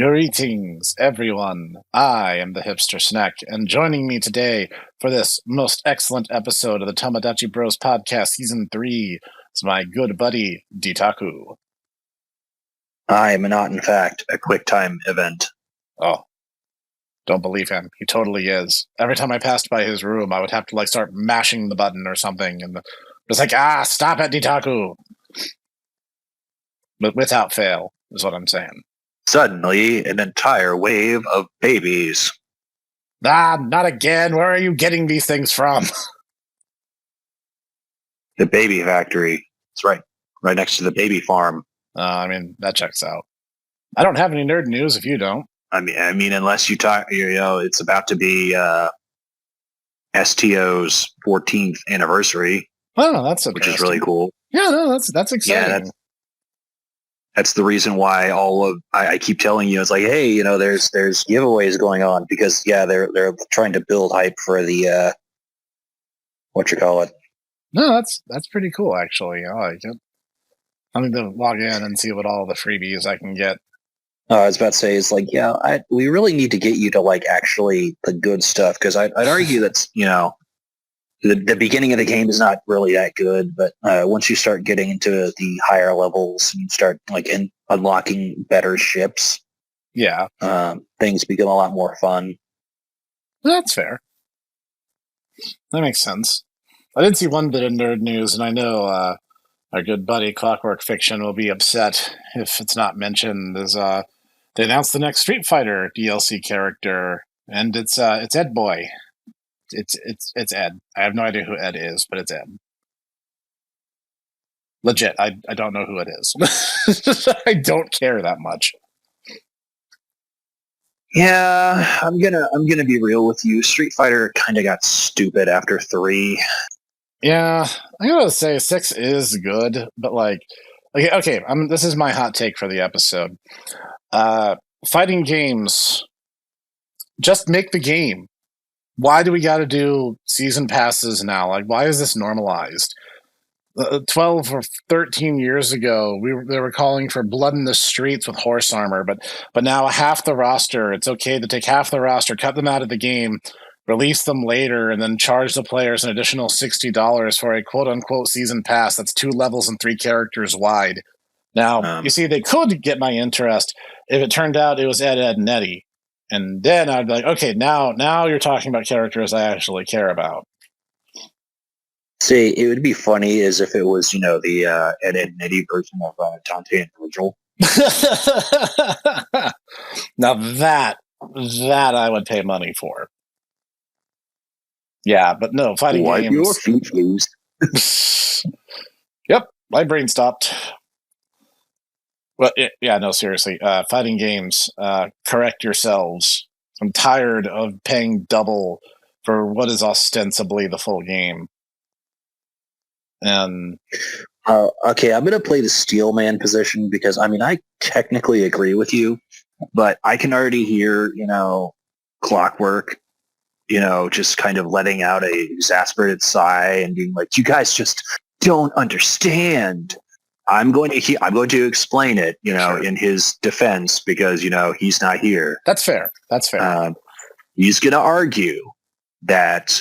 Greetings, everyone. I am the hipster Snek, and joining me today for this most excellent episode of the Tomodachi Bros podcast season 3 is my good buddy Ditaku. I am not, in fact, a QuickTime event. Oh, don't believe him. He totally is. Every time I passed by his room, I would have to start mashing the button or something, and it's like, stop it, Ditaku. But without fail, is what I'm saying. Suddenly, an entire wave of babies. Not again. Where are you getting these things from? The baby factory. It's right next to the baby farm. That checks out. I don't have any nerd news if you don't. I mean, unless you talk, it's about to be STO's 14th anniversary. Oh, that's which is really cool. Yeah, no, that's exciting. Yeah, that's the reason why I keep telling you, it's like, hey, there's giveaways going on because they're trying to build hype for the No, that's pretty cool actually. I like it. I need to log in and see what all the freebies I can get. I was about to say, it's like, we really need to get you to actually the good stuff because I'd argue that's the beginning of the game is not really that good, but once you start getting into the higher levels, you start unlocking better ships. Yeah, things become a lot more fun. That's fair. That makes sense. I did see one bit of nerd news, and I know our good buddy Clockwork Fiction will be upset if it's not mentioned. They announced the next Street Fighter DLC character, and it's Ed Boy. It's Ed. I have no idea who Ed is, but it's Ed. Legit, I don't know who it is. I don't care that much. Yeah, I'm gonna be real with you. Street Fighter kind of got stupid after 3. Yeah, I gotta say 6 is good, but okay. This is my hot take for the episode. Fighting games, just make the game. Why do we got to do season passes now? Why is this normalized? 12 or 13 years ago, they were calling for blood in the streets with horse armor, but now half the roster, it's okay to take half the roster, cut them out of the game, release them later, and then charge the players an additional $60 for a quote-unquote season pass that's 2 levels and 3 characters wide. Now, you see, they could get my interest if it turned out it was Ed, and Eddie. And then I'd be like, okay, now you're talking about characters I actually care about. See, it would be funny as if it was, the Ed, and Eddie version of Dante and Virgil. Now that I would pay money for. Yeah, but no, fighting Wipe games. Your feet loose. Yep, my brain stopped. Well, yeah, no, seriously. Fighting games, correct yourselves. I'm tired of paying double for what is ostensibly the full game. And okay, I'm going to play the Steelman position because, I technically agree with you, but I can already hear, Clockwork, just kind of letting out a exasperated sigh and being like, you guys just don't understand. I'm going to explain it, Sure. in his defense because, he's not here. That's fair. He's going to argue that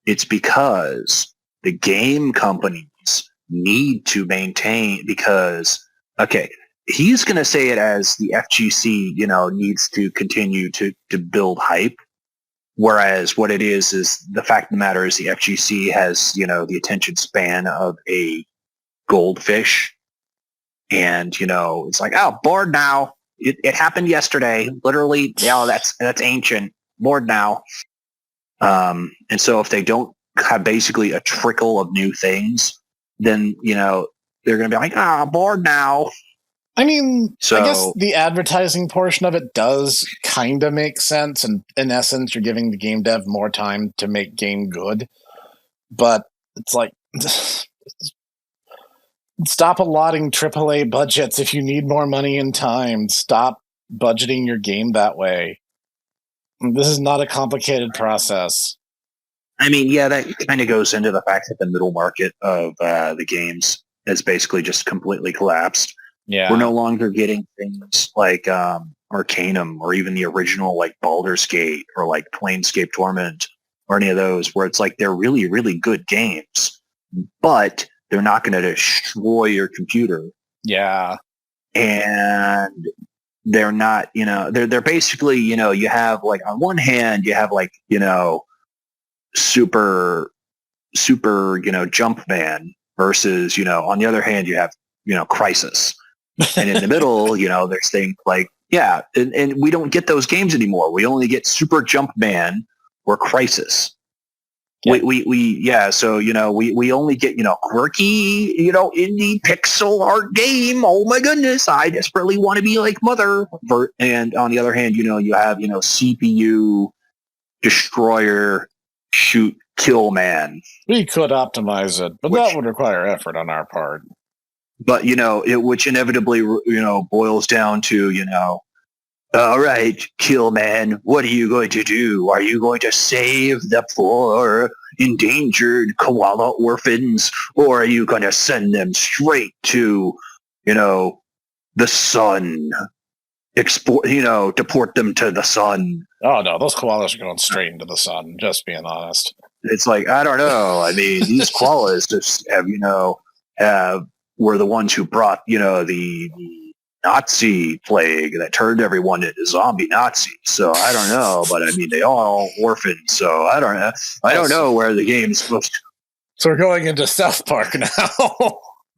it's because the game companies need to maintain because, okay, he's going to say it as the FGC, needs to continue to build hype. Whereas what it is the fact of the matter is the FGC has, the attention span of a goldfish. And, it's like, bored now. It happened yesterday. Literally, that's ancient. Bored now. And so if they don't have basically a trickle of new things, then, they're going to be like, bored now. I guess the advertising portion of it does kind of make sense. And in essence, you're giving the game dev more time to make game good. But it's like... Stop allotting AAA budgets if you need more money and time. Stop budgeting your game that way. This is not a complicated process. That kind of goes into the fact that the middle market of the games has basically just completely collapsed. Yeah. We're no longer getting things like Arcanum or even the original like Baldur's Gate or like Planescape Torment or any of those, where it's like they're really, really good games, but they're not going to destroy your computer. Yeah. And they're not, they're basically, you have like on one hand, you have like, super, Jumpman versus, on the other hand, you have, Crisis. And in the middle, there's things like, yeah, and we don't get those games anymore. We only get Super Jumpman or Crisis. Yeah. So, we only get, quirky, indie pixel art game. Oh my goodness, I desperately want to be like Mother. And on the other hand, you have, CPU, destroyer, shoot, kill man. We could optimize it, but that would require effort on our part. But, which inevitably, boils down to, all right, kill man, what are you going to do? Are you going to save the poor, endangered koala orphans, or are you going to send them straight to, the sun? Deport them to the sun. Oh, no, those koalas are going straight into the sun, just being honest. It's like, I don't know. I mean, these koalas just were the ones who brought, the Nazi plague that turned everyone into zombie Nazis. So I don't know, but I mean, they all orphaned. So I don't know where the game is supposed to. So we're going into South Park now.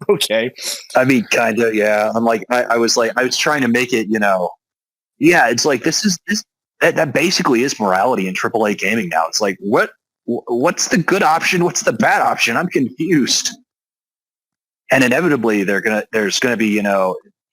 Okay. I mean, kind of, yeah. I'm like, I was trying to make it, yeah, it's like, that basically is morality in AAA gaming now. It's like, what's the good option? What's the bad option? I'm confused. And inevitably there's going to be,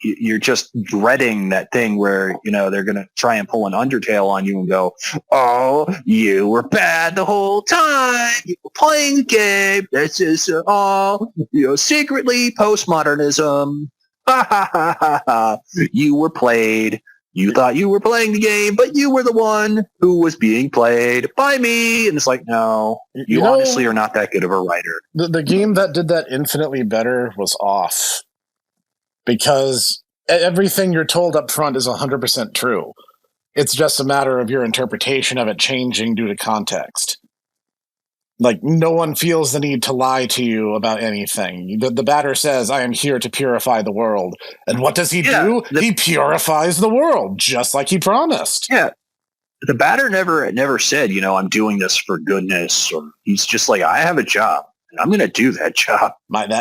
you're just dreading that thing where, they're going to try and pull an Undertale on you and go, oh, you were bad the whole time. You were playing the game. This is all, secretly postmodernism. Ha ha ha ha ha. You were played. You thought you were playing the game, but you were the one who was being played by me. And it's like, no, you honestly are not that good of a writer. The game that did that infinitely better was Off. Because everything you're told up front is 100% true. It's just a matter of your interpretation of it changing due to context. Like, no one feels the need to lie to you about anything. The batter says, I am here to purify the world. And what does he do? He purifies the world, just like he promised. Yeah. The batter never said, I'm doing this for goodness. Or he's just like, I have a job. And I'm going to do that job.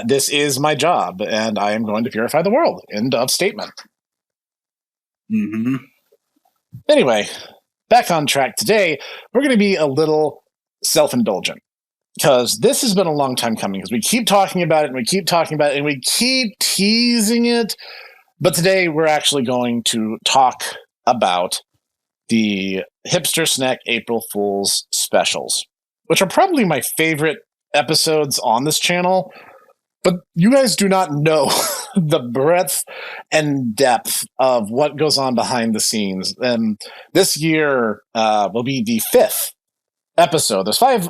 This is my job, and I am going to purify the world. End of statement. Mm-hmm. Anyway, back on track today, we're going to be a little self-indulgent. Because this has been a long time coming, because we keep talking about it, and we keep talking about it, and we keep teasing it. But today, we're actually going to talk about the Hipster Snek April Fools specials, which are probably my favorite episodes on this channel. But you guys do not know the breadth and depth of what goes on behind the scenes. And this year will be the 5th episode. There's 5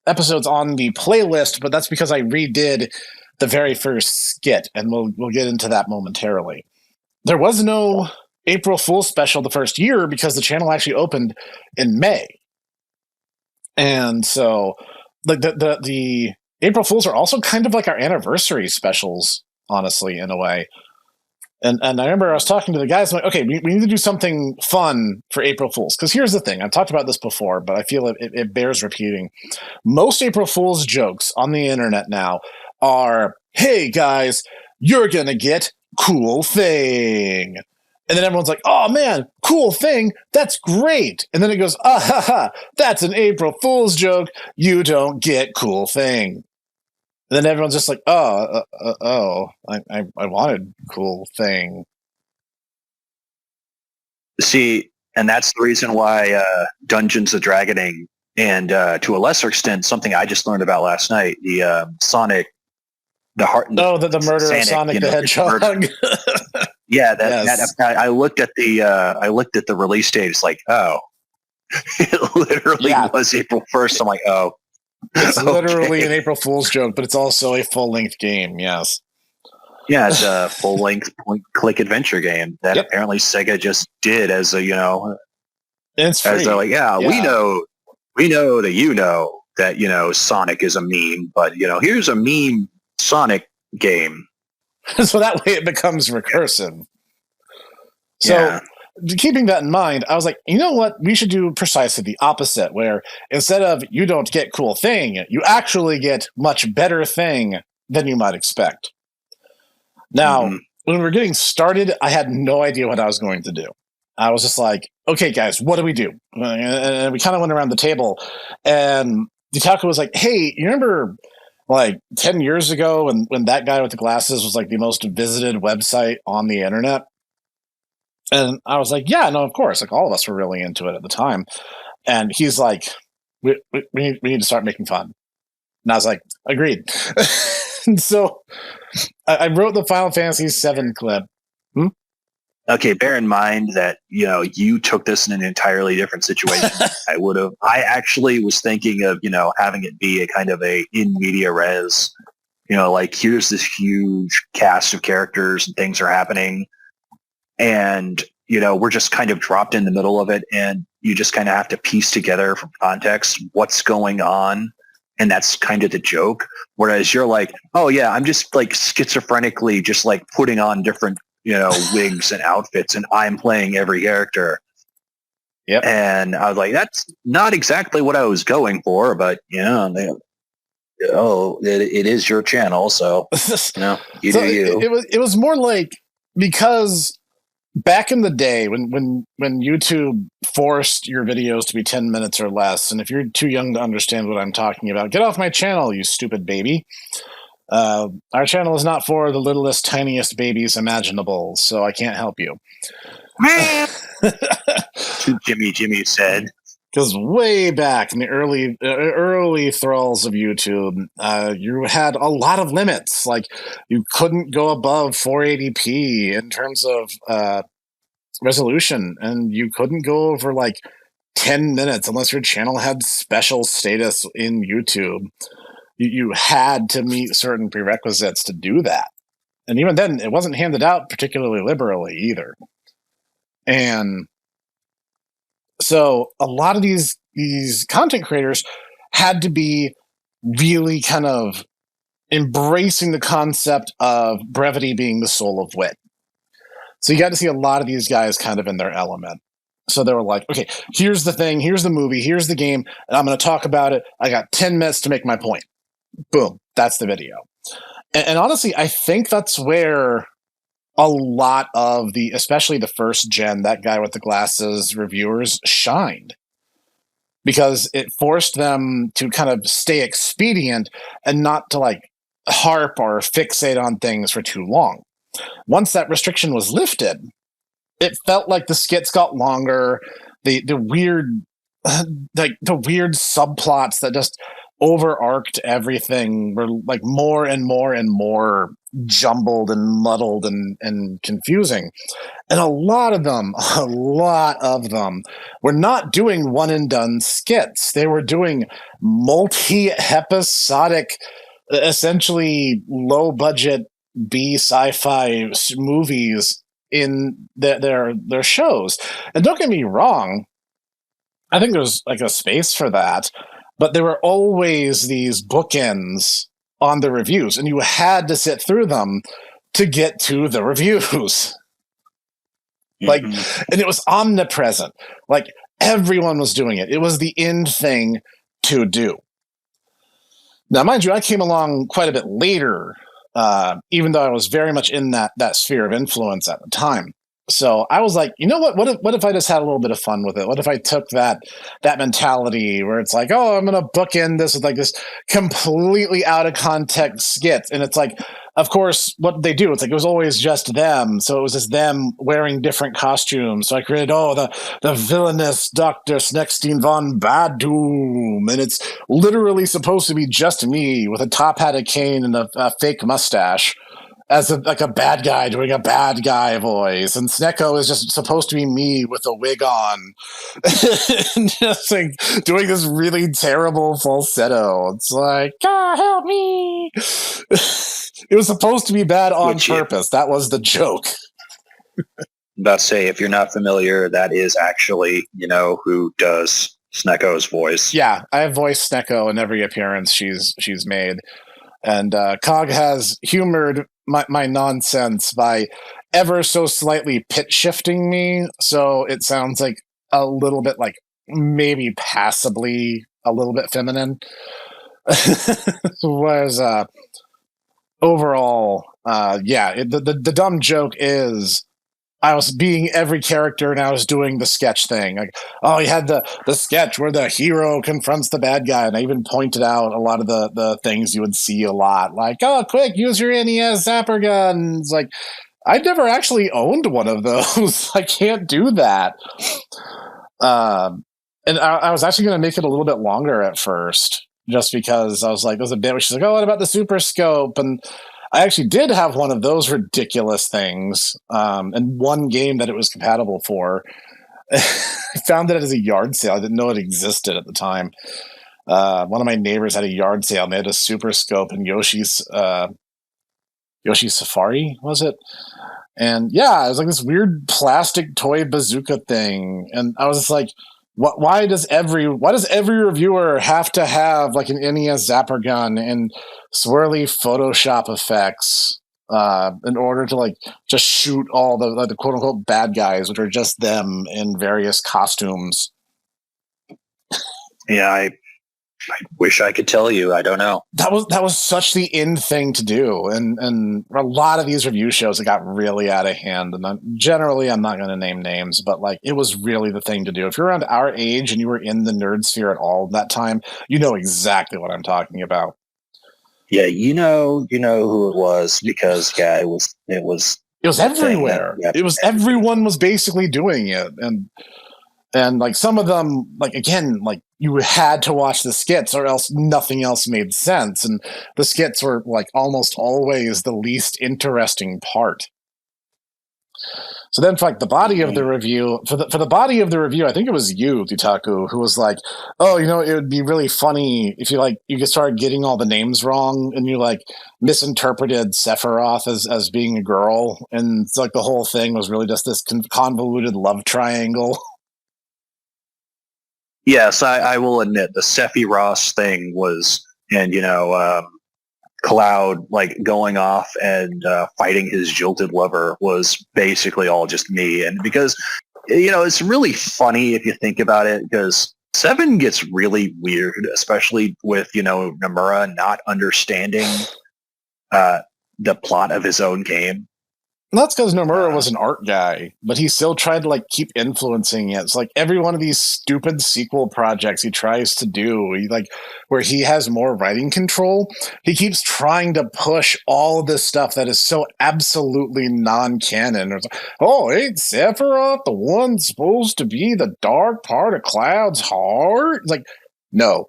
episodes on the playlist, but that's because I redid the very first skit, and we'll get into that momentarily. There was no April Fool's special the first year because the channel actually opened in May. And so like the April Fools are also kind of like our anniversary specials, honestly, in a way. And I remember I was talking to the guys, like, okay, we need to do something fun for April Fools. Because here's the thing. I've talked about this before, but I feel it bears repeating. Most April Fools jokes on the internet now are, hey, guys, you're going to get cool thing. And then everyone's like, oh, man, cool thing. That's great. And then it goes, ah, ha, ha, that's an April Fool's joke. You don't get cool thing. And then everyone's just like, I wanted cool thing. See, and that's the reason why Dungeons & Dragoning, and to a lesser extent, something I just learned about last night, the Sonic, the murder of Sonic the Hedgehog. Yeah, I looked at the release date. It's like, oh, it literally was April 1st. I'm like, oh. It's literally an April Fool's joke, but it's also a full-length game, yes. Yeah, it's a full-length point-click adventure game that apparently Sega just did as a, It's free. as a, like, we know that Sonic is a meme, but here's a meme Sonic game. So that way it becomes recursive. So keeping that in mind, I was like, you know what? We should do precisely the opposite, where instead of you don't get cool thing, you actually get much better thing than you might expect. Now, when we were getting started, I had no idea what I was going to do. I was just like, okay, guys, what do we do? And we kind of went around the table, and Dutaka was like, hey, you remember like 10 years ago when that guy with the glasses was like the most visited website on the internet? And I was like, yeah, no, of course. Like all of us were really into it at the time. And he's like, we need to start making fun. And I was like, agreed. And so I wrote the Final Fantasy VII clip. Okay, bear in mind that, you took this in an entirely different situation. I actually was thinking of, having it be a kind of a in media res, like here's this huge cast of characters and things are happening. And, we're just kind of dropped in the middle of it, and you just kind of have to piece together from context what's going on. And that's kind of the joke. Whereas you're like, oh, yeah, I'm just like schizophrenically just like putting on different, wigs and outfits, and I'm playing every character. Yep. And I was like, that's not exactly what I was going for, but, it is your channel. So, you do you. It was more like, because back in the day when YouTube forced your videos to be 10 minutes or less, and if you're too young to understand what I'm talking about, get off my channel, you stupid baby. Our channel is not for the littlest, tiniest babies imaginable, so I can't help you. Jimmy said. Because way back in the early thralls of YouTube, you had a lot of limits. Like, you couldn't go above 480p in terms of resolution, and you couldn't go over like 10 minutes unless your channel had special status in YouTube. You had to meet certain prerequisites to do that. And even then, it wasn't handed out particularly liberally either. And so a lot of these content creators had to be really kind of embracing the concept of brevity being the soul of wit. So you got to see a lot of these guys kind of in their element. So they were like, okay, here's the thing, here's the movie, here's the game, and I'm going to talk about it. I got 10 minutes to make my point. Boom, that's the video. And honestly, I think that's where a lot of especially the first gen, that guy with the glasses reviewers shined, because it forced them to kind of stay expedient and not to like harp or fixate on things for too long. Once that restriction was lifted, it felt like the skits got longer, the weird subplots that just overarched everything were like more and more and more jumbled and muddled and confusing. And a lot of them were not doing one and done skits. They were doing multi-episodic, essentially low budget B sci-fi movies in their shows. And don't get me wrong, I think there's like a space for that, but there were always these bookends on the reviews, and you had to sit through them to get to the reviews. Like, and it was omnipresent. Like, everyone was doing it. It was the in thing to do. Now, mind you, I came along quite a bit later, even though I was very much in that sphere of influence at the time. So I was like, you know what? What if I just had a little bit of fun with it? What if I took that mentality where it's like, oh, I'm going to bookend this with like this completely out of context skit, and it's like, of course, what did they do? It's like it was always just them, so it was just them wearing different costumes. So I created the villainous Dr. Snekstein von Bad Doom, and it's literally supposed to be just me with a top hat, a cane, and a fake mustache, as a bad guy doing a bad guy voice, and Sneko is just supposed to be me with a wig on, and just like doing this really terrible falsetto. It's like, God help me! It was supposed to be bad on Which, purpose. That was the joke. about to say, if you're not familiar, that is actually, who does Sneko's voice. Yeah, I have voiced Sneko in every appearance she's made. And Cog has humored my nonsense by ever so slightly pitch shifting me, so it sounds like a little bit like maybe passably a little bit feminine. Whereas overall, the dumb joke is I was being every character and I was doing the sketch thing. Like, oh, you had the sketch where the hero confronts the bad guy, and I even pointed out a lot of the things you would see a lot. Like, oh, quick, use your NES zapper gun. It's like, I've never actually owned one of those. I can't do that. And I was actually going to make it a little bit longer at first, just because I was like, there's a bit where she's like, oh, what about the super scope? And I actually did have one of those ridiculous things, and one game that it was compatible for. I found it as a yard sale. I didn't know it existed at the time. One of my neighbors had a yard sale, and they had a super scope and Yoshi's Safari, was it? And yeah, it was like this weird plastic toy bazooka thing, and I was just like, why does every reviewer have to have like an NES zapper gun and swirly Photoshop effects in order to like just shoot all the quote unquote bad guys, which are just them in various costumes? Yeah, I wish I could tell you. I don't know. That was such the in thing to do, and a lot of these review shows, it got really out of hand. And I'm not going to name names, but like it was really the thing to do. If you're around our age and you were in the nerd sphere at all that time, you know exactly what I'm talking about. Yeah, you know who it was, because it was everywhere. That, yeah. It was everyone was basically doing it, and like some of them, like again, like you had to watch the skits or else nothing else made sense. And the skits were like almost always the least interesting part. So then for like the body of the review, for the body of the review, I think it was you, Dutaku, who was like, oh, it would be really funny if you could start getting all the names wrong and you like misinterpreted Sephiroth as being a girl. And it's like the whole thing was really just this convoluted love triangle. Yes, I will admit the Sephiroth thing was, and Cloud like going off and fighting his jilted lover was basically all just me. And because it's really funny if you think about it, because 7 gets really weird, especially with Nomura not understanding the plot of his own game. And that's because Nomura was an art guy, but he still tried to like keep influencing it. It's like every one of these stupid sequel projects he tries to do, where he has more writing control, he keeps trying to push all of this stuff that is so absolutely non-canon. It's like, oh, ain't Sephiroth the one supposed to be the dark part of Cloud's heart? It's like, no.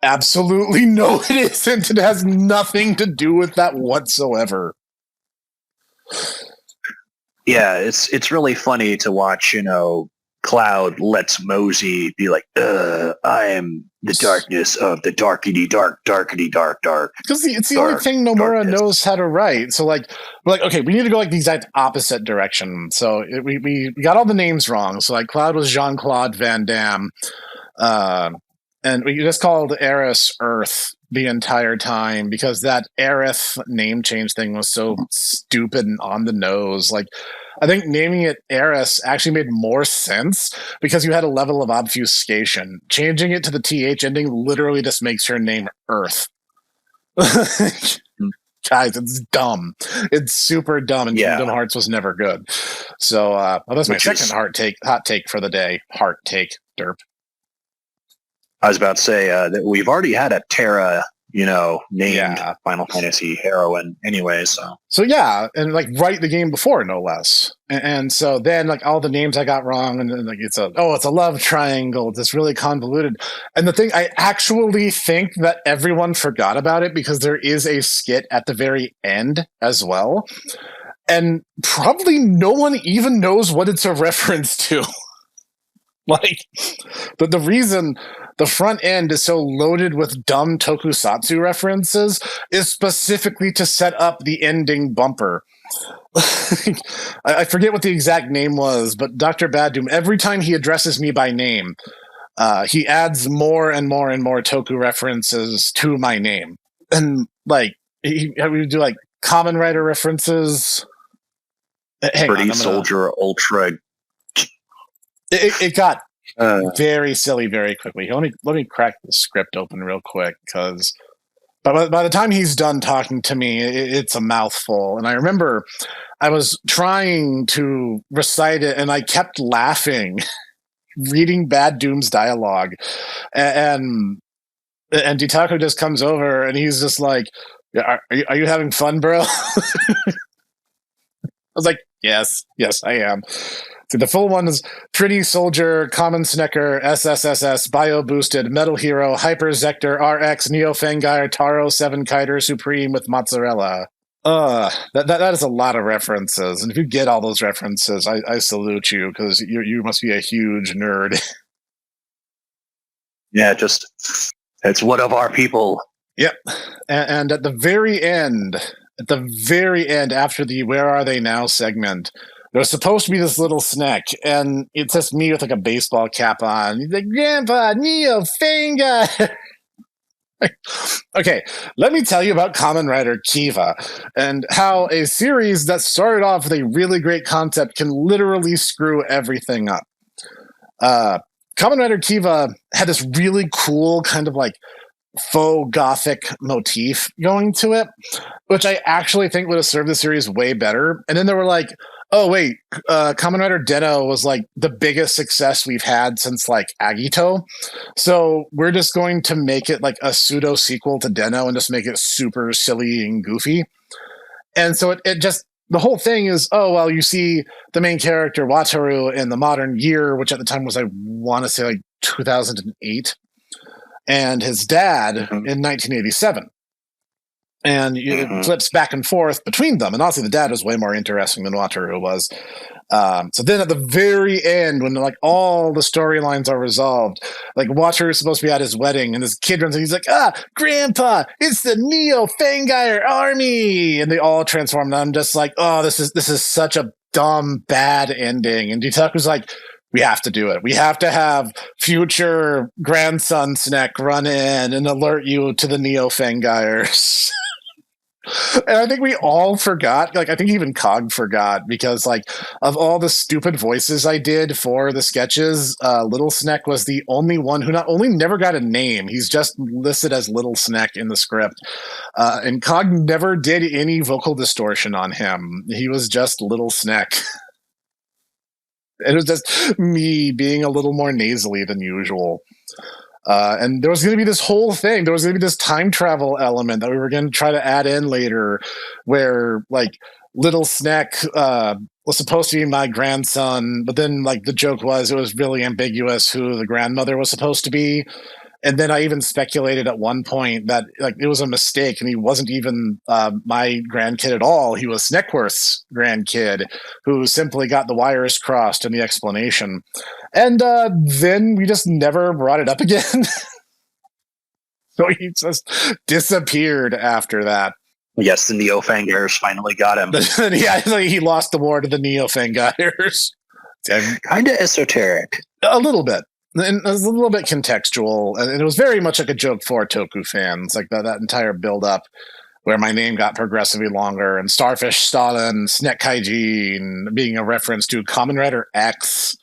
Absolutely no, it isn't. It has nothing to do with that whatsoever. Yeah, it's really funny to watch, Cloud lets Mosey be like, I am the darkness of the darkity dark. Because it's the only thing Nomura knows how to write. So we're like, okay, we need to go like the exact opposite direction. So we got all the names wrong. So like Cloud was Jean-Claude Van Damme. And we just called Aerith Earth the entire time because that Aerith name change thing was so stupid and on the nose. Like, I think naming it Aerith actually made more sense because you had a level of obfuscation. Changing it to the TH ending literally just makes her name Earth. Guys, it's dumb. It's super dumb, and Kingdom Hearts was never good. So that's my second hot take for the day. Heart take, derp. I was about to say that we've already had a Terra, named Final Fantasy heroine anyway. So yeah, and like right the game before, no less. And so then like all the names I got wrong, and then like it's a love triangle. It's really convoluted. And the thing, I actually think that everyone forgot about it because there is a skit at the very end as well, and probably no one even knows what it's a reference to. Like the reason the front end is so loaded with dumb tokusatsu references is specifically to set up the ending bumper. I forget what the exact name was, but Dr. Bad Doom, every time he addresses me by name, he adds more and more and more Toku references to my name. And, like, he would do, like, Kamen Rider references. Hang Pretty on, Soldier Ultra. It got very silly very quickly. Let me crack the script open real quick, because by the time he's done talking to me, it's a mouthful. And I remember I was trying to recite it, and I kept laughing, reading Bad Doom's dialogue. And Ditaku just comes over, and he's just like, are you having fun, bro? I was like, yes, I am. So the full one is Pretty Soldier, Common Snecker, SSSS, Bio Boosted, Metal Hero, Hyper Zector, RX, Neo Fangire, Taro, Seven Kiter, Supreme with Mozzarella. That is a lot of references. And if you get all those references, I salute you, because you must be a huge nerd. Yeah, it's one of our people. Yep. And at the very end, after the Where Are They Now segment, there's supposed to be this little Snek, and it's just me with like a baseball cap on. He's like, Grandpa, Neo Fanga. Okay, let me tell you about Kamen Rider Kiva, and how a series that started off with a really great concept can literally screw everything up. Kamen Rider Kiva had this really cool kind of like faux gothic motif going to it, which I actually think would have served the series way better. And then they were like, oh wait, Kamen Rider Den-O was like the biggest success we've had since like Agito, so we're just going to make it like a pseudo sequel to Den-O and just make it super silly and goofy. And so it just, the whole thing is, oh well, you see the main character Wataru in the modern year, which at the time was, I want to say, like 2008, and his dad in 1987. And it flips back and forth between them. And honestly, the dad was way more interesting than Wataru was. So then at the very end, when like all the storylines are resolved, like Wataru is supposed to be at his wedding, and this kid runs in, he's like, Grandpa, it's the Neo Fangire army. And they all transform. And I'm just like, oh, this is such a dumb, bad ending. And Ditaku's like, we have to do it. We have to have future grandson Snek run in and alert you to the Neo Fangires. And I think we all forgot, like I think even Cog forgot, because like of all the stupid voices I did for the sketches, Little Snek was the only one who not only never got a name, he's just listed as Little Snek in the script. And Cog never did any vocal distortion on him. He was just Little Snek. It was just me being a little more nasally than usual. And there was going to be this whole thing. There was going to be this time travel element that we were going to try to add in later, where like Little Snek was supposed to be my grandson, but then like the joke was it was really ambiguous who the grandmother was supposed to be. And then I even speculated at one point that like it was a mistake, and he wasn't even my grandkid at all. He was Sneckworth's grandkid, who simply got the wires crossed in the explanation. And then we just never brought it up again. So he just disappeared after that. Yes, the Neo Fangires finally got him. Yeah, he lost the war to the Neo Fangires. Kind of esoteric. A little bit. And it was a little bit contextual, and it was very much like a joke for Toku fans, like that entire build-up where my name got progressively longer, and Starfish Stalin, Snek Kaiji, and being a reference to Kamen Rider X.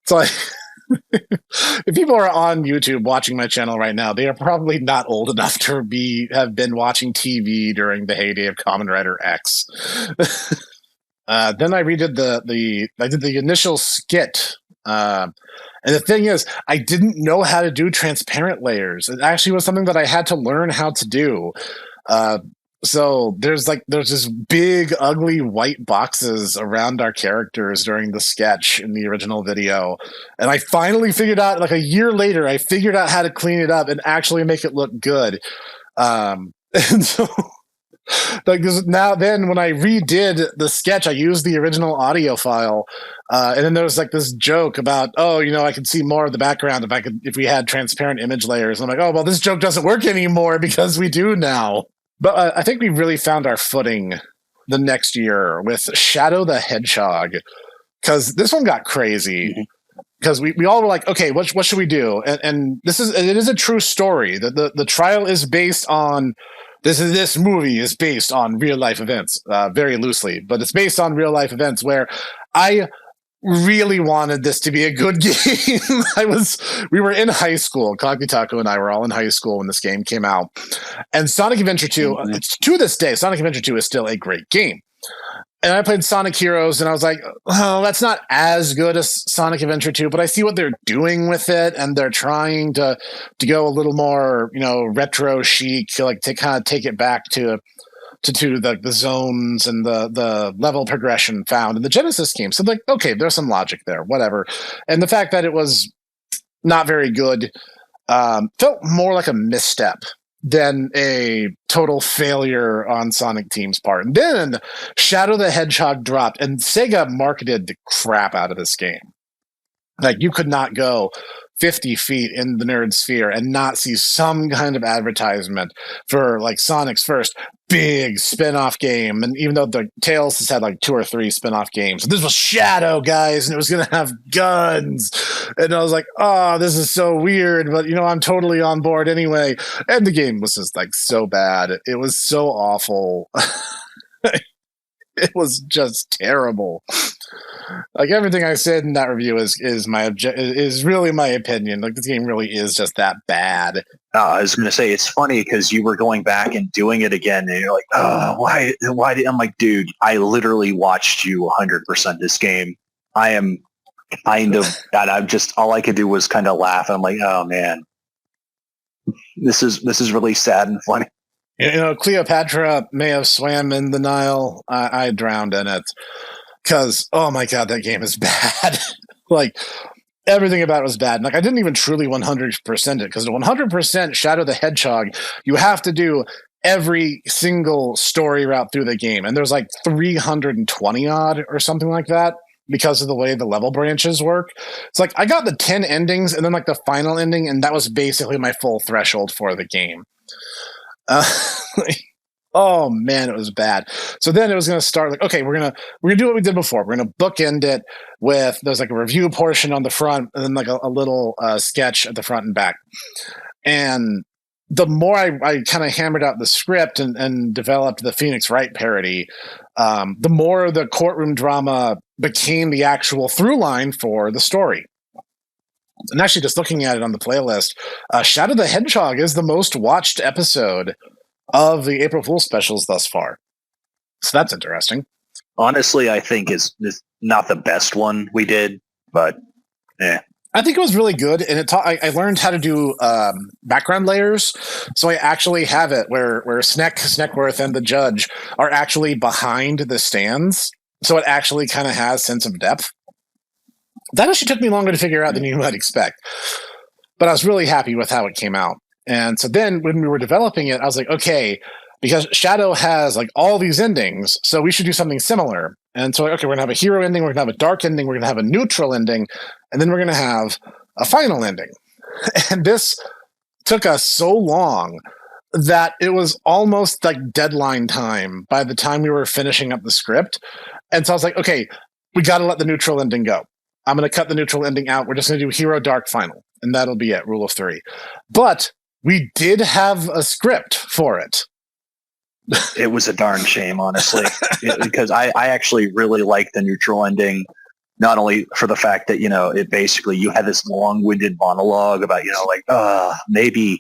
It's like, if people are on YouTube watching my channel right now, they are probably not old enough to have been watching TV during the heyday of Kamen Rider X. Then I redid I did the initial skit. And the thing is, I didn't know how to do transparent layers. It actually was something that I had to learn how to do. So there's this big, ugly white boxes around our characters during the sketch in the original video. And I finally figured out, like a year later, I figured out how to clean it up and actually make it look good. And so Like this now, then when I redid the sketch, I used the original audio file, and then there was like this joke about, oh, I could see more of the background if we had transparent image layers. And I'm like, oh, well, this joke doesn't work anymore because we do now. But I think we really found our footing the next year with Shadow the Hedgehog, because this one got crazy. Because we all were like, okay, what should we do? And it is a true story. The trial is based on this movie is based on real life events, very loosely, but it's based on real life events where I really wanted this to be a good game. We were in high school. Kagutaku and I were all in high school when this game came out. And Sonic Adventure 2, to this day, Sonic Adventure 2 is still a great game. And I played Sonic Heroes, and I was like, oh, that's not as good as Sonic Adventure 2, but I see what they're doing with it, and they're trying to go a little more, retro chic, like to kind of take it back to the zones and the level progression found in the Genesis game. So, like, okay, there's some logic there, whatever. And the fact that it was not very good felt more like a misstep than a total failure on Sonic Team's part. And then Shadow the Hedgehog dropped, and Sega marketed the crap out of this game. Like, you could not go 50 feet in the nerd sphere and not see some kind of advertisement for, like, Sonic's first big spin-off game. And even though the Tales has had, like, 2 or 3 spin-off games, this was Shadow, guys, and it was going to have guns. And I was like, oh, this is so weird, but, I'm totally on board anyway. And the game was just, like, so bad. It was so awful. It was just terrible. Like, everything I said in that review is really my opinion. Like, this game really is just that bad. I was going to say, it's funny because you were going back and doing it again, and you're like, oh, why did I'm like, dude, I literally watched you 100% this game. I am kind of, and I'm just, all I could do was kind of laugh. And I'm like, oh man, this is really sad and funny. Cleopatra may have swam in the Nile. I drowned in it. Because, oh my god, that game is bad. Like, everything about it was bad. Like, I didn't even truly 100% it, because to 100% Shadow the Hedgehog, you have to do every single story route through the game. And there's like 320 odd or something like that because of the way the level branches work. It's like, I got the 10 endings and then like the final ending, and that was basically my full threshold for the game. Oh man, it was bad. So then it was going to start like, okay, we're gonna do what we did before. We're gonna bookend it with there's like a review portion on the front and then like a little sketch at the front and back. And the more I kind of hammered out the script and developed the Phoenix Wright parody, the more the courtroom drama became the actual through line for the story. And actually, just looking at it on the playlist, Shadow the Hedgehog is the most watched episode of the April Fools specials thus far. So that's interesting. Honestly, I think is not the best one we did, but yeah. I think it was really good, and I learned how to do background layers, so I actually have it where Sneckworth and the judge are actually behind the stands, so it actually kind of has sense of depth. That actually took me longer to figure out than you might expect, but I was really happy with how it came out. And so then when we were developing it, I was like, okay, because Shadow has like all these endings, so we should do something similar. And so, okay, we're going to have a hero ending, we're going to have a dark ending, we're going to have a neutral ending, and then we're going to have a final ending. And this took us so long that it was almost like deadline time by the time we were finishing up the script. And so I was like, okay, we got to let the neutral ending go. I'm going to cut the neutral ending out. We're just going to do hero dark final, and that'll be it, rule of 3. But we did have a script for it. It was a darn shame, honestly, because I actually really like the neutral ending, not only for the fact that, it basically, you had this long-winded monologue about, maybe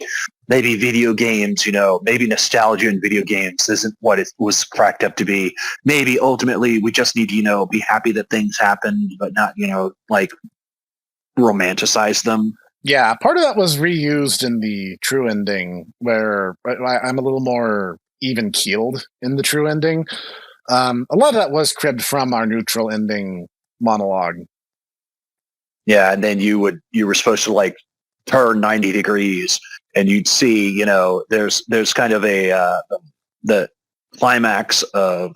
video games, maybe nostalgia in video games isn't what it was cracked up to be. Maybe ultimately we just need to, be happy that things happened, but not, romanticize them. Yeah, part of that was reused in the true ending, where I'm a little more even-keeled in the true ending. A lot of that was cribbed from our neutral ending monologue. Yeah, and then you were supposed to turn 90 degrees, and you'd see, there's kind of the climax of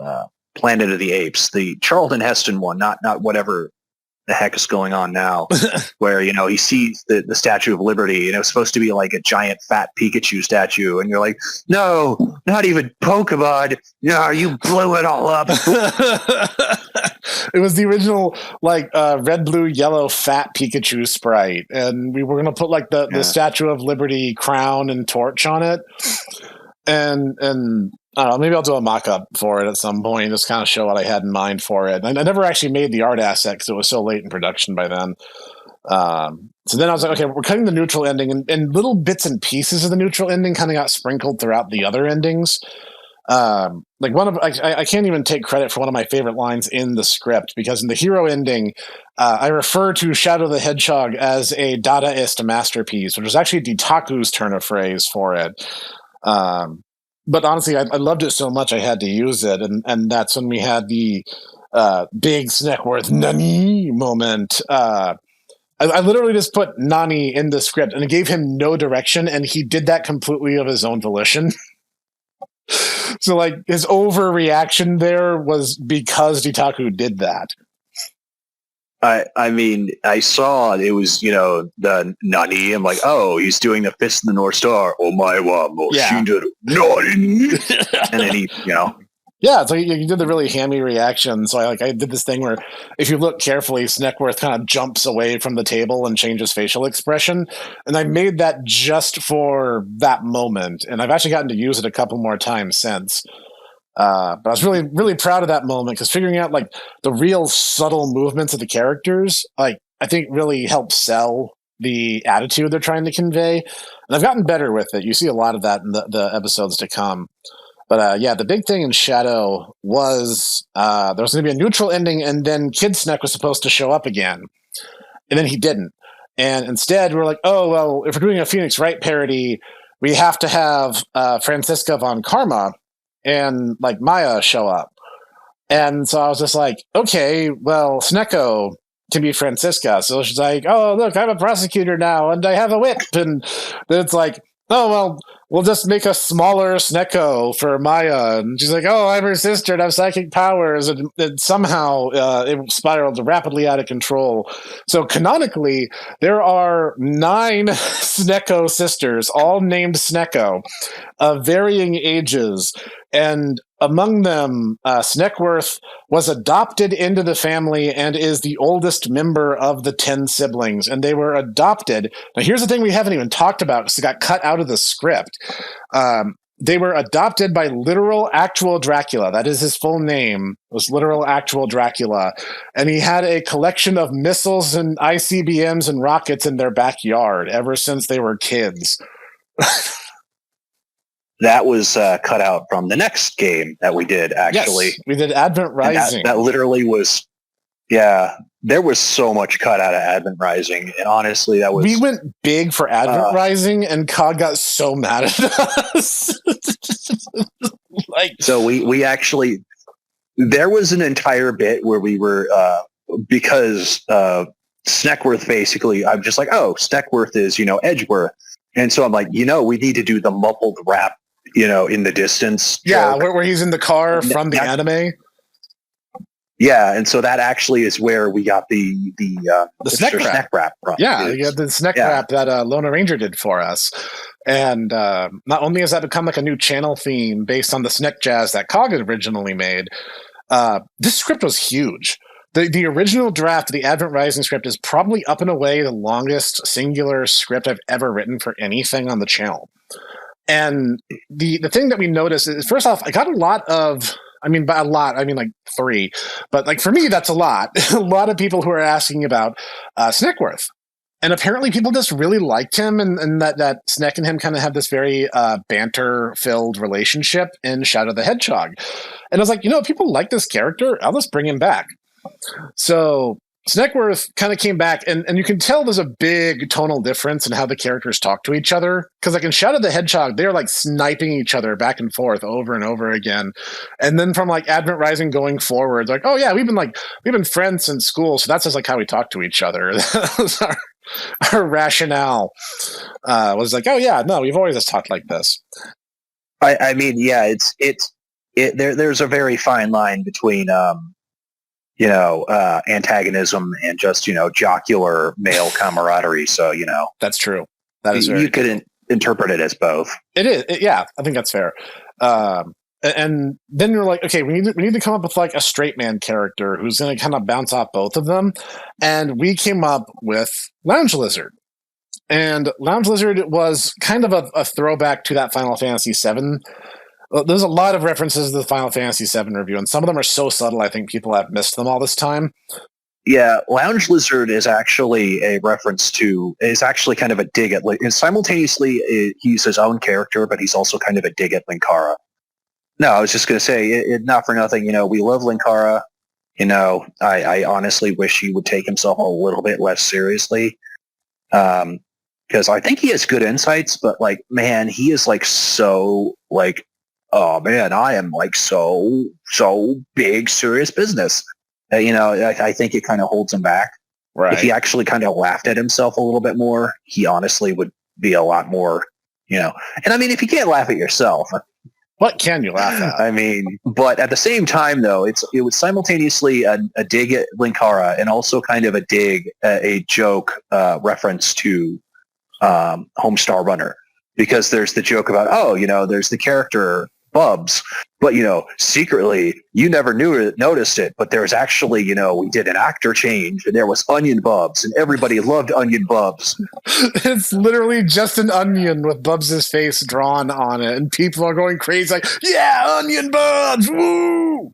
Planet of the Apes, the Charlton Heston one, not whatever the heck is going on now, where, you know, he sees the Statue of Liberty, and it was supposed to be like a giant fat Pikachu statue, and you're like, no, not even Pokemon. No, you blew it all up. It was the original, like, red, blue, yellow fat Pikachu sprite, and we were going to put like the Statue of Liberty crown and torch on it, and I don't know, maybe I'll do a mock-up for it at some point, just kind of show what I had in mind for it. And I never actually made the art asset because it was so late in production by then. So then I was like, okay, we're cutting the neutral ending, and little bits and pieces of the neutral ending kind of got sprinkled throughout the other endings. Like I can't even take credit for one of my favorite lines in the script, because in the hero ending, I refer to Shadow the Hedgehog as a Dadaist masterpiece, which was actually Ditaku's turn of phrase for it. But honestly, I loved it so much I had to use it, and that's when we had the big Sneckworth Nani moment. I literally just put Nani in the script, and it gave him no direction, and he did that completely of his own volition. So, like, his overreaction there was because Ditaku did that. I mean, I saw it was, you know, the Nani. I'm like, oh, he's doing the Fist of the North Star. Oh my, Nani. And then he, you know. Yeah, so you did the really hammy reaction. So I did this thing where, if you look carefully, Sneckworth kind of jumps away from the table and changes facial expression. And I made that just for that moment. And I've actually gotten to use it a couple more times since. But I was really, really proud of that moment, because figuring out like the real subtle movements of the characters, like, I think really helps sell the attitude they're trying to convey. And I've gotten better with it. You see a lot of that in the episodes to come. But yeah, the big thing in Shadow was there was going to be a neutral ending, and then Kid Snek was supposed to show up again. And then he didn't. And instead, we're like, oh, well, if we're doing a Phoenix Wright parody, we have to have Franziska von Karma and like Maya show up. And so I was just like, okay, well, Snecko can be Franziska. So she's like, oh, look, I'm a prosecutor now, and I have a whip. And then it's like, oh, well, we'll just make a smaller Snecko for Maya. And she's like, oh, I'm her sister and I have psychic powers. And somehow it spiraled rapidly out of control. So canonically, there are 9 Snecko sisters, all named Snecko, of varying ages. And among them, Sneckworth was adopted into the family and is the oldest member of the 10 siblings. And they were adopted. Now, here's the thing we haven't even talked about, because it got cut out of the script. They were adopted by literal actual Dracula. That is his full name, was literal actual Dracula. And he had a collection of missiles and ICBMs and rockets in their backyard ever since they were kids. That was cut out from the next game that we did, actually. Yes, we did Advent Rising. That literally was, yeah, there was so much cut out of Advent Rising. And honestly, that was... We went big for Advent Rising, and COD got so mad at us. So we actually... There was an entire bit where we were... because Sneckworth, basically, I'm just like, oh, Sneckworth is, you know, Edgeworth. And so I'm like, you know, we need to do the muffled rap, you know, in the distance. Yeah, where he's in the car from the anime. Yeah, and so that actually is where we got the Snek rap from. Yeah, you got the Snek rap that Lona Ranger did for us. And not only has that become like a new channel theme based on the Snek jazz that Cog had originally made, this script was huge. The original draft of the Advent Rising script is probably up and away the longest singular script I've ever written for anything on the channel. And the thing that we noticed is, first off, I got a lot of, I mean, by a lot, I mean like 3. But like for me, that's a lot. A lot of people who are asking about Sneckworth. And apparently people just really liked him, and that Snek and him kind of have this very banter-filled relationship in Shadow the Hedgehog. And I was like, you know, people like this character. I'll just bring him back. So Sneckworth kind of came back, and you can tell there's a big tonal difference in how the characters talk to each other. Because like in Shadow the Hedgehog, they're like sniping each other back and forth over and over again. And then from like Advent Rising going forward, like, oh yeah, we've been friends since school, so that's just like how we talk to each other. That was our rationale. Was like, oh yeah, no, we've always just talked like this. I mean, yeah, it's there's a very fine line between antagonism and just jocular male camaraderie. So That's true. That is you could interpret it as both. It is. Yeah, I think that's fair. And then you're like, okay, we need to come up with like a straight man character who's going to kind of bounce off both of them. And we came up with Lounge Lizard. And Lounge Lizard was kind of a throwback to that Final Fantasy VII. There's a lot of references to the Final Fantasy VII review, and some of them are so subtle, I think people have missed them all this time. Yeah, Lounge Lizard is actually a reference to, is actually kind of a dig at, and simultaneously he's his own character, but he's also kind of a dig at Linkara. No, I was just going to say, not for nothing, we love Linkara. I honestly wish he would take himself a little bit less seriously. Because I think he has good insights, but like, man, he is like so like, oh man, I am like so big, serious business. I think it kind of holds him back. Right. If he actually kind of laughed at himself a little bit more, he honestly would be a lot more, And I mean, if you can't laugh at yourself, what can you laugh at? I mean, but at the same time, though, it was simultaneously a dig at Linkara and also kind of a joke reference to Homestar Runner, because there's the joke about, there's the character Bubs, but secretly you never noticed it, but there's actually we did an actor change and there was Onion Bubs and everybody loved Onion Bubs. It's literally just an onion with Bubs' face drawn on it, and people are going crazy like, yeah, Onion Bubs, woo!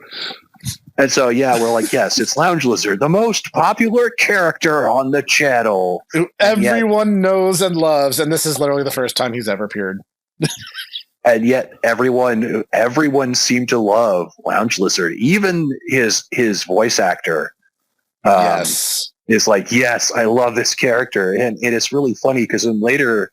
And so, we're like, yes, it's Lounge Lizard, the most popular character on the channel. Who everyone knows and loves, and this is literally the first time he's ever appeared. And yet everyone seemed to love Lounge Lizard. Even his voice actor yes, is like, yes, I love this character. And it's really funny because in later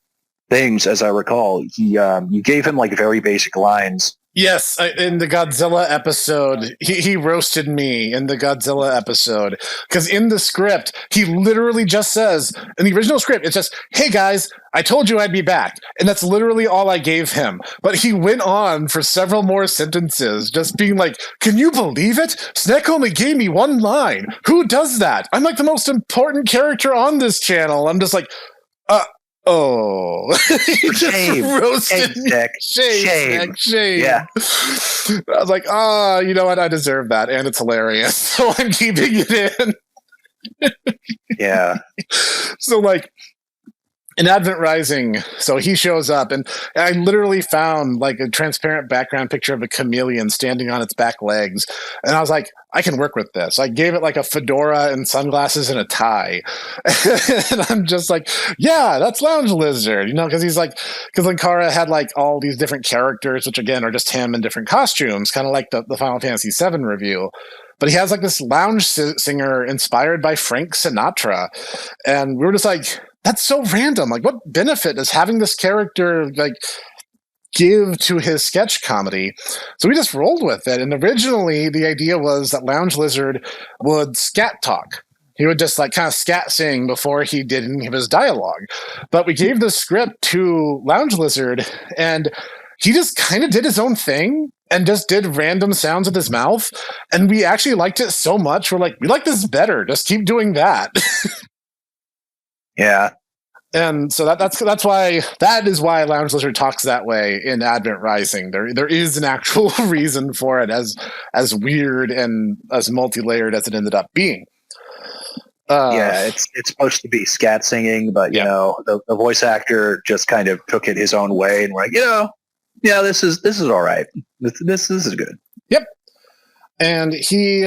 things, as I recall, you gave him like very basic lines. Yes, in the Godzilla episode, he roasted me in the Godzilla episode. Because in the script, he literally just says, in the original script, it's just, hey guys, I told you I'd be back. And that's literally all I gave him. But he went on for several more sentences, just being like, can you believe it? Snek only gave me one line. Who does that? I'm like the most important character on this channel. I'm just like, oh, he just shame. Roasted me. Shame. Yeah. I was like, you know what? I deserve that. And it's hilarious. So I'm keeping it in. Yeah. So like, in Advent Rising, so he shows up, and I literally found like a transparent background picture of a chameleon standing on its back legs, and I was like, I can work with this. I gave it like a fedora and sunglasses and a tie, and I'm just like, yeah, that's Lounge Lizard, because Linkara had like all these different characters, which again are just him in different costumes, kind of like the Final Fantasy VII review. But he has like this lounge singer inspired by Frank Sinatra, and we were just like, that's so random. Like, what benefit does having this character like give to his sketch comedy? So we just rolled with it. And originally, the idea was that Lounge Lizard would scat talk. He would just like kind of scat sing before he did any of his dialogue. But we gave the script to Lounge Lizard, and he just kind of did his own thing and just did random sounds with his mouth. And we actually liked it so much. We're like, we like this better. Just keep doing that. Yeah. And so that is why Lounge Lizard talks that way in Advent Rising. There is an actual reason for it, as weird and as multi-layered as it ended up being. It's supposed to be scat singing, but the voice actor just kind of took it his own way, and we're like, this is all right. This is good. Yep. And he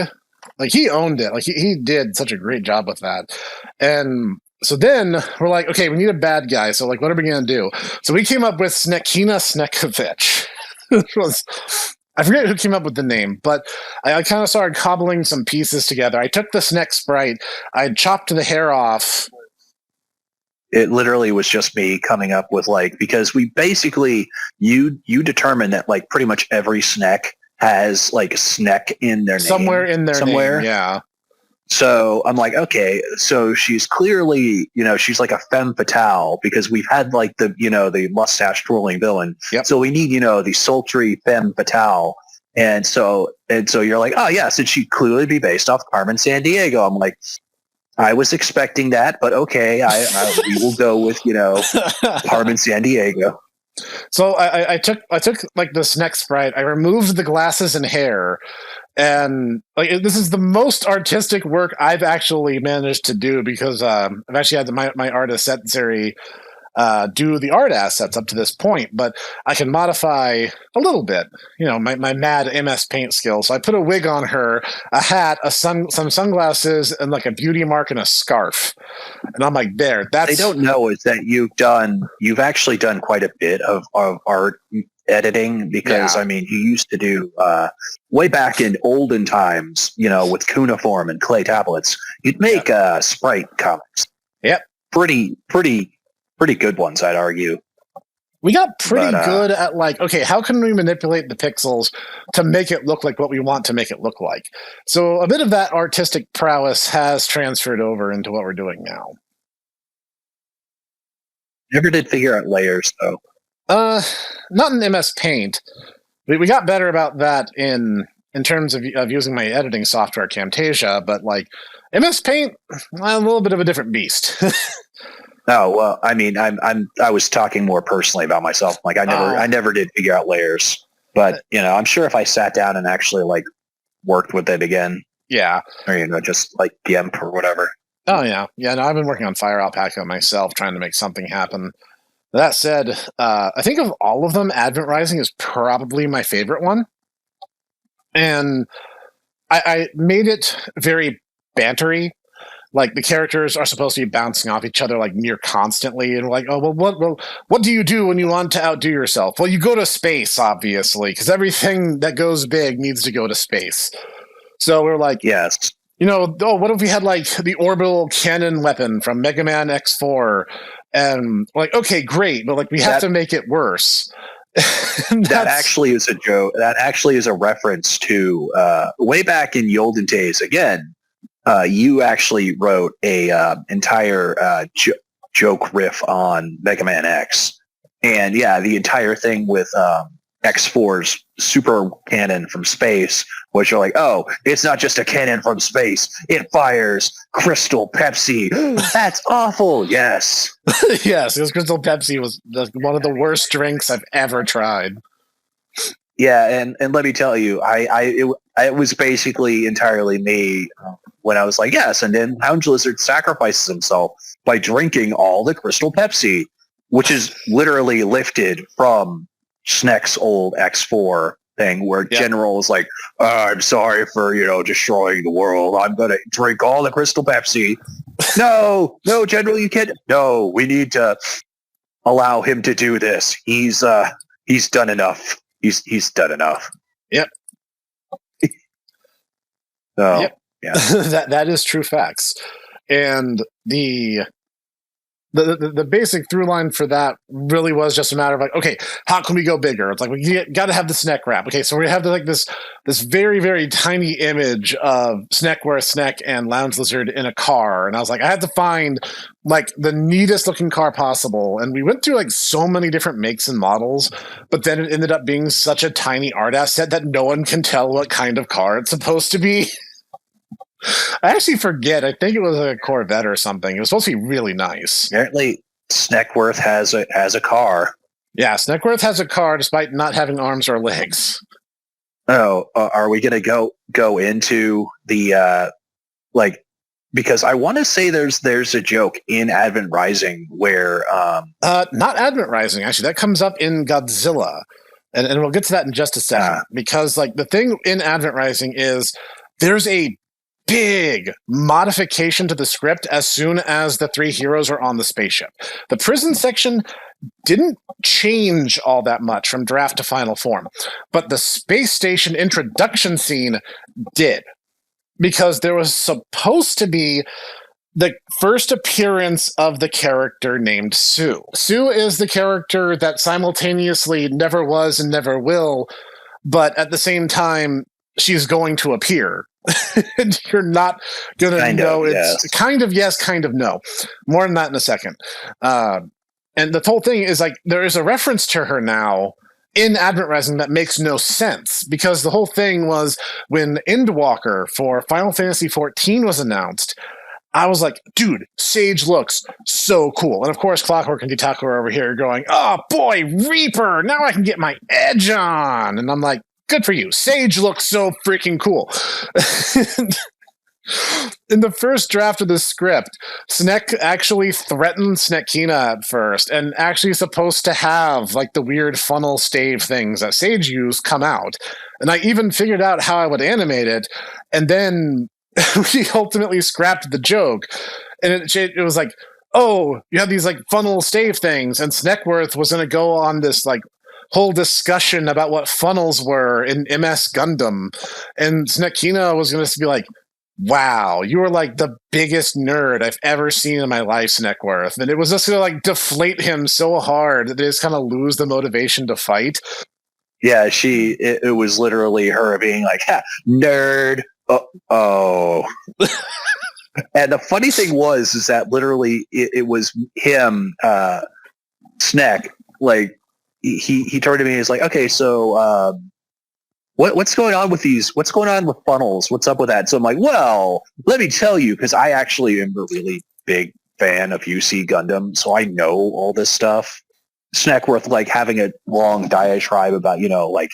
owned it. Like he did such a great job with that. And so then we're like, okay, we need a bad guy. So like, what are we going to do? So we came up with Snekina Snekovich. I forget who came up with the name, but I kind of started cobbling some pieces together. I took the Snek sprite, I chopped the hair off. It literally was just me coming up with because we basically, you determined that like pretty much every Snek has like Snek in their name. Somewhere in their name, yeah. So I'm like, okay, so she's clearly, she's like a femme fatale, because we've had like the mustache twirling villain. Yep. So we need, the sultry femme fatale. And so you're like, oh yes, it should clearly be based off Carmen San Diego. I'm like, I was expecting that, but okay, we will go with Carmen San Diego. So I took like the Snek sprite. I removed the glasses and hair, and like this is the most artistic work I've actually managed to do because I've actually had my artist Setsuri do the art assets up to this point, but I can modify a little bit, my mad MS Paint skills. So I put a wig on her, a hat, some sunglasses, and like a beauty mark and a scarf. And I'm like, there. That's they don't know is that you've actually done quite a bit of art editing because Yeah. I mean you used to do way back in olden times, with cuneiform and clay tablets, you'd make sprite comics. Yep. Pretty good ones, I'd argue. We got pretty good at like, okay, how can we manipulate the pixels to make it look like what we want to make it look like? So a bit of that artistic prowess has transferred over into what we're doing now. Never did figure out layers though. Not in MS Paint. We got better about that in terms of using my editing software, Camtasia, but like MS Paint, a little bit of a different beast. Oh well, I mean, I was talking more personally about myself. Like I never did figure out layers, but I'm sure if I sat down and actually like worked with it again, yeah, or just like GIMP or whatever. Oh yeah. No, I've been working on Fire Alpaca myself, trying to make something happen. That said, I think of all of them, Advent Rising is probably my favorite one, and I made it very bantery. Like the characters are supposed to be bouncing off each other like near constantly, and like, oh what do you do when you want to outdo yourself? Well, you go to space, obviously, because everything that goes big needs to go to space. So we're like, yes, what if we had like the orbital cannon weapon from Mega Man X4, and like, okay, great, but like we have to make it worse. That actually is a joke. That actually is a reference to way back in the olden days. Again. You actually wrote a entire joke riff on Mega Man X, and yeah, the entire thing with X4's super cannon from space, which you're like, oh, it's not just a cannon from space; it fires Crystal Pepsi. That's awful. Yes, yes, because Crystal Pepsi was one of the worst drinks I've ever tried. Yeah, and let me tell you, it was basically entirely me when I was like, yes, and then Hound Lizard sacrifices himself by drinking all the Crystal Pepsi, which is literally lifted from Snek's old X4 thing where General is like, I'm sorry for, destroying the world. I'm going to drink all the Crystal Pepsi. No, General, you can't. No, we need to allow him to do this. He's done enough. He's done enough. Yep. So, yep. Yeah. that is true facts. And the basic through line for that really was just a matter of like, okay, how can we go bigger? It's like we got to have the Snek wrap. Okay, so we have this very, very tiny image of Snek and Lounge Lizard in a car, and I was like, I had to find like the neatest looking car possible, and we went through like so many different makes and models, but then it ended up being such a tiny art asset that no one can tell what kind of car it's supposed to be. I actually forget. I think it was a Corvette or something. It was supposed to be really nice. Apparently, Sneckworth has a car. Yeah, Sneckworth has a car despite not having arms or legs. Oh, are we going to go into the because I want to say there's a joke in Advent Rising where not Advent Rising actually, that comes up in Godzilla, and we'll get to that in just a second because like the thing in Advent Rising is there's a big modification to the script as soon as the three heroes are on the spaceship. The prison section didn't change all that much from draft to final form, but the space station introduction scene did, because there was supposed to be the first appearance of the character named Sue. Sue is the character that simultaneously never was and never will, but at the same time, she's going to appear. And you're not going to know. It's kind of yes, kind of no. More on that in a second. And the whole thing is like there is a reference to her now in Advent Rising that makes no sense, because the whole thing was when Endwalker for Final Fantasy XIV was announced, I was like, dude, Sage looks so cool. And of course, Clockwork and Ditaku are over here going, oh boy, Reaper, now I can get my edge on. And I'm like, good for you. Sage looks so freaking cool. In the first draft of the script, Snek actually threatened Snekina at first, and actually supposed to have like the weird funnel stave things that Sage used come out. And I even figured out how I would animate it, and then we ultimately scrapped the joke. And it was like, oh, you have these like funnel stave things, and Sneckworth was going to go on this like whole discussion about what funnels were in MS Gundam, and Snekina was going to be like, wow, you were like the biggest nerd I've ever seen in my life, Sneckworth. And it was just going to like deflate him so hard that they just kind of lose the motivation to fight. Yeah, it was literally her being like, ha, nerd. Oh. And the funny thing is that literally it was him, Snek, like he turned to me and he's like, okay, so what's going on with these? What's going on with funnels? What's up with that? So I'm like, well, let me tell you, because I actually am a really big fan of UC Gundam, so I know all this stuff. Sneckworth like having a long diatribe about, like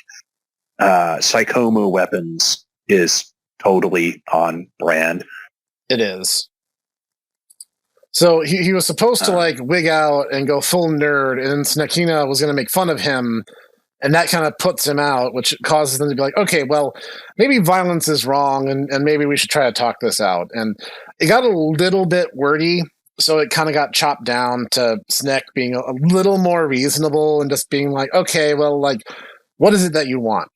Psychomu weapons is totally on brand. It is. So he was supposed to like wig out and go full nerd, and Snekina was going to make fun of him. And that kind of puts him out, which causes them to be like, okay, well, maybe violence is wrong, and maybe we should try to talk this out. And it got a little bit wordy, so it kind of got chopped down to Snek being a little more reasonable and just being like, okay, well, like, what is it that you want?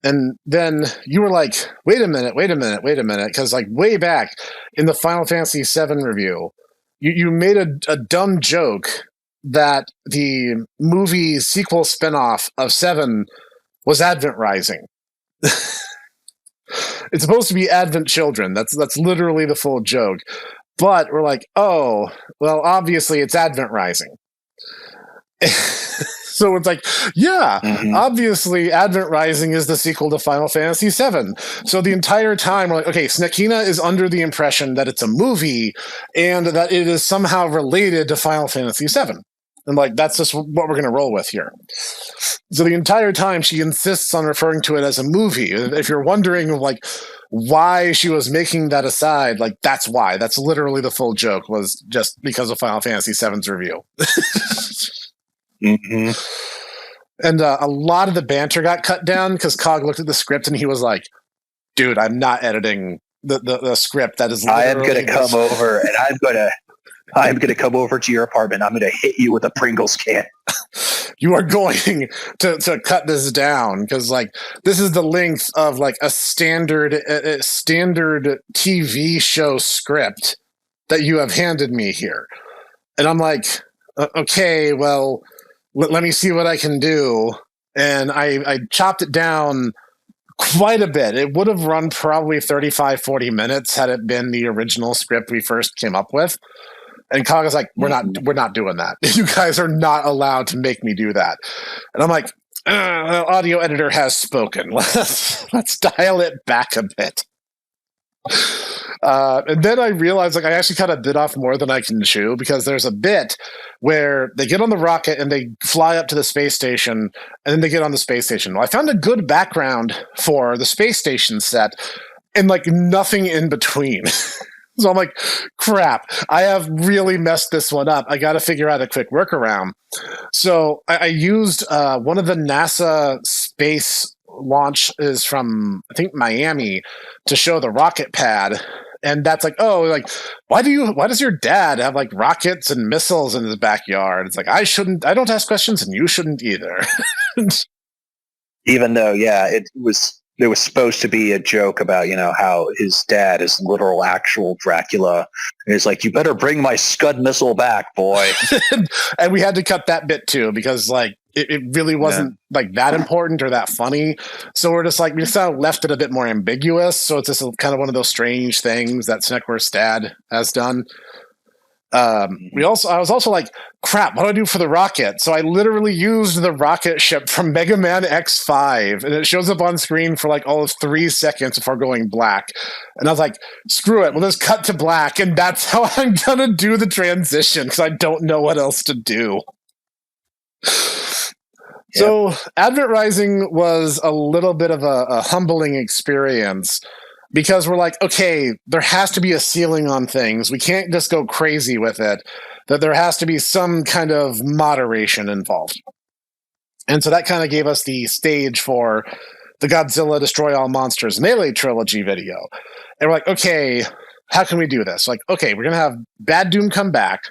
And then you were like, wait a minute, because like way back in the Final Fantasy VII review, you made a dumb joke that the movie sequel spinoff of Seven was Advent Rising. It's supposed to be Advent Children. That's literally the full joke. But we're like, oh, well, obviously it's Advent Rising. So it's like, yeah, obviously Advent Rising is the sequel to Final Fantasy VII. So the entire time we're like, okay, Snekina is under the impression that it's a movie and that it is somehow related to Final Fantasy VII. And like, that's just what we're going to roll with here. So the entire time she insists on referring to it as a movie. If you're wondering like why she was making that aside, like that's why. That's literally the full joke, was just because of Final Fantasy VII's review. And a lot of the banter got cut down because Cog looked at the script and he was like, dude, I'm not editing the script. That is I am going to come over and I'm going to come over to your apartment. I'm going to hit you with a Pringles can. You are going to cut this down because, like, this is the length of like a standard TV show script that you have handed me here. And I'm like, okay, well, let me see what I can do. And I chopped it down quite a bit. It would have run probably 35, 40 minutes had it been the original script we first came up with. And Kaga's like, we're not doing that. You guys are not allowed to make me do that. And I'm like, audio editor has spoken. Let's dial it back a bit. And then I realized like I actually kind of bit off more than I can chew, because there's a bit where they get on the rocket and they fly up to the space station, and then they get on the space station. Well, I found a good background for the space station set and like nothing in between. So I'm like, crap, I have really messed this one up. I got to figure out a quick workaround. So I used one of the NASA space launches from, I think, Miami to show the rocket pad. And that's like, oh, like, why does your dad have like rockets and missiles in his backyard? It's like, I don't ask questions and you shouldn't either. Even though, yeah, there was supposed to be a joke about, how his dad is literal actual Dracula. And he's like, you better bring my Scud missile back, boy. And we had to cut that bit too, because like it really wasn't like that important or that funny. So we're just like, we just kind of left it a bit more ambiguous. So it's just kind of one of those strange things that Sneckworth's dad has done. I was also like, crap, what do I do for the rocket? So I literally used the rocket ship from Mega Man X5, and it shows up on screen for like all of 3 seconds before going black. And I was like, screw it, we'll just cut to black, and that's how I'm gonna do the transition, because I don't know what else to do. So Advent Rising was a little bit of a humbling experience, because we're like, okay, there has to be a ceiling on things. We can't just go crazy with it. That there has to be some kind of moderation involved. And so that kind of gave us the stage for the Godzilla Destroy All Monsters Melee Trilogy video. And we're like, okay, how can we do this? Like, okay, we're going to have Bad Doom come back,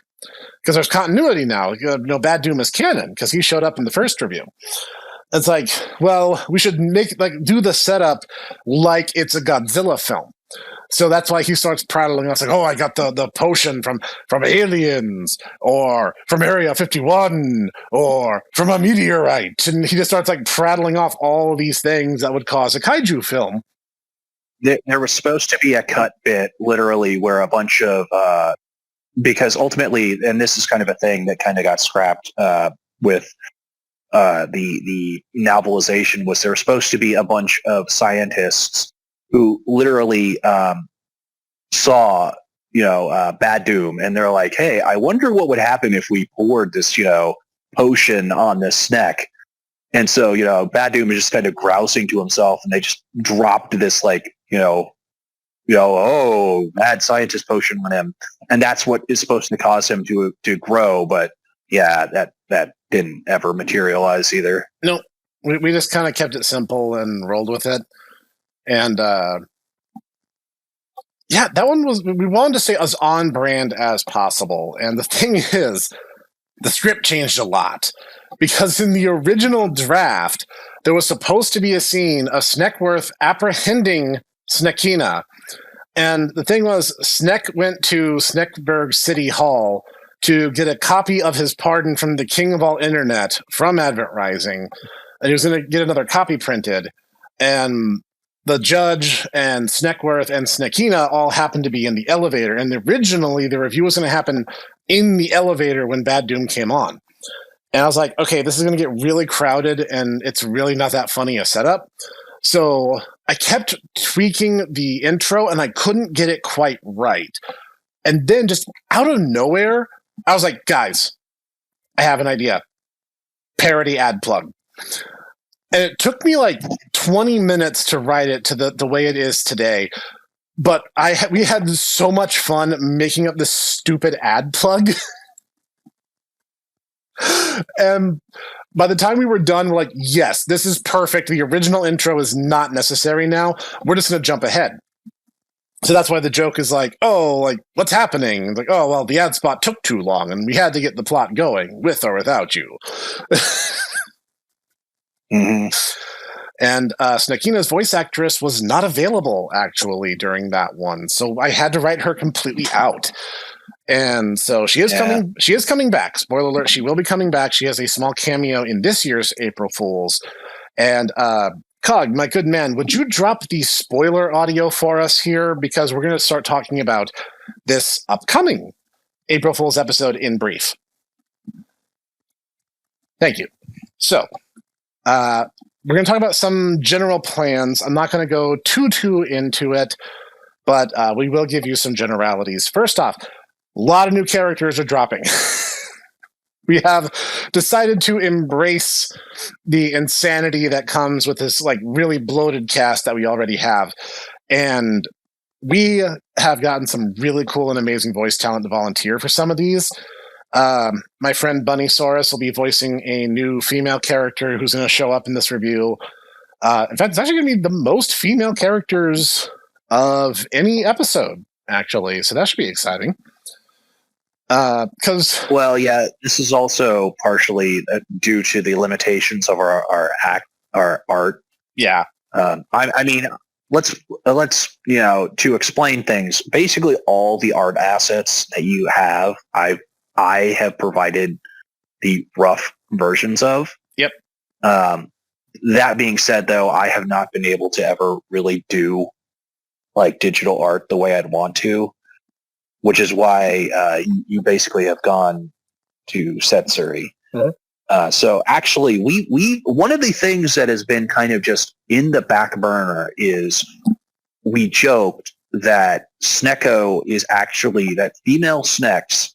because there's continuity now. Bad Doom is canon, because he showed up in the first review. It's like, well, we should do the setup like it's a Godzilla film. So that's why he starts prattling us like, oh, I got the potion from aliens, or from Area 51, or from a meteorite. And he just starts like prattling off all of these things that would cause a kaiju film. There was supposed to be a cut bit, literally, where a bunch of, because ultimately, and this is kind of a thing that kind of got scrapped with the novelization, was there was supposed to be a bunch of scientists who literally saw, Bad Doom, and they're like, hey, I wonder what would happen if we poured this, potion on this Snek. And so, Bad Doom is just kind of grousing to himself, and they just dropped this oh, mad scientist potion on him. And that's what is supposed to cause him to grow. But yeah, that didn't ever materialize either. No, we just kind of kept it simple and rolled with it. And yeah, that one we wanted to stay as on brand as possible. And the thing is, the script changed a lot, because in the original draft, there was supposed to be a scene of Sneckworth apprehending Snekina. And the thing was, Snek went to Sneckburg City Hall to get a copy of his pardon from the King of All Internet from Advent Rising. And he was going to get another copy printed. And the judge and Sneckworth and Snekina all happened to be in the elevator. And originally, the review was going to happen in the elevator when Bad Doom came on. And I was like, okay, this is going to get really crowded, and it's really not that funny a setup. So I kept tweaking the intro, and I couldn't get it quite right. And then just out of nowhere, I was like, guys, I have an idea. Parody ad plug. And it took me like 20 minutes to write it to the way it is today. But we had so much fun making up this stupid ad plug. And by the time we were done, we're like, yes, this is perfect. The original intro is not necessary now. We're just going to jump ahead. So that's why the joke is like, oh, like, what's happening? Like, oh, well, the ad spot took too long, and we had to get the plot going, with or without you. Mm-hmm. And Snekina's voice actress was not available, actually, during that one. So I had to write her completely out. And so she is coming. She is coming back. Spoiler alert: she will be coming back. She has a small cameo in this year's April Fools. And Cog, my good man, would you drop the spoiler audio for us here, because we're going to start talking about this upcoming April Fools episode in brief. Thank you. So we're going to talk about some general plans. I'm not going to go too into it, but we will give you some generalities. First off, a lot of new characters are dropping. We have decided to embrace the insanity that comes with this like really bloated cast that we already have. And we have gotten some really cool and amazing voice talent to volunteer for some of these. My friend Bunny Saurus will be voicing a new female character who's going to show up in this review. In fact, it's actually going to be the most female characters of any episode, actually. So that should be exciting. Well, yeah, this is also partially due to the limitations of our art. Yeah. I mean, let's to explain things. Basically, all the art assets that you have, I have provided the rough versions of. Yep. That being said, though, I have not been able to ever really do like digital art the way I'd want to. which is why you basically have gone to Setsuri. So actually, we one of the things that has been kind of just in the back burner is we joked that Sneko is actually that female Sneks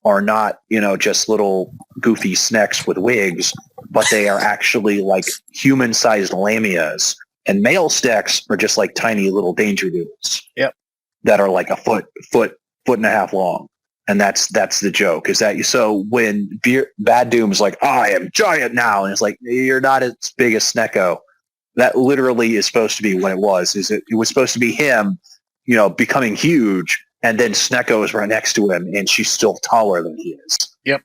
are not, just little goofy Sneks with wigs, but they are actually like human-sized lamias, and male Sneks are just like tiny little danger dudes. Yep. That are like a foot and a half long. And that's the joke, is that so when Bad Doom's like, I am giant now, and it's like, you're not as big as Sneko. That literally is supposed to be what it was. It was supposed to be him, becoming huge, and then Sneko is right next to him, and she's still taller than he is. Yep.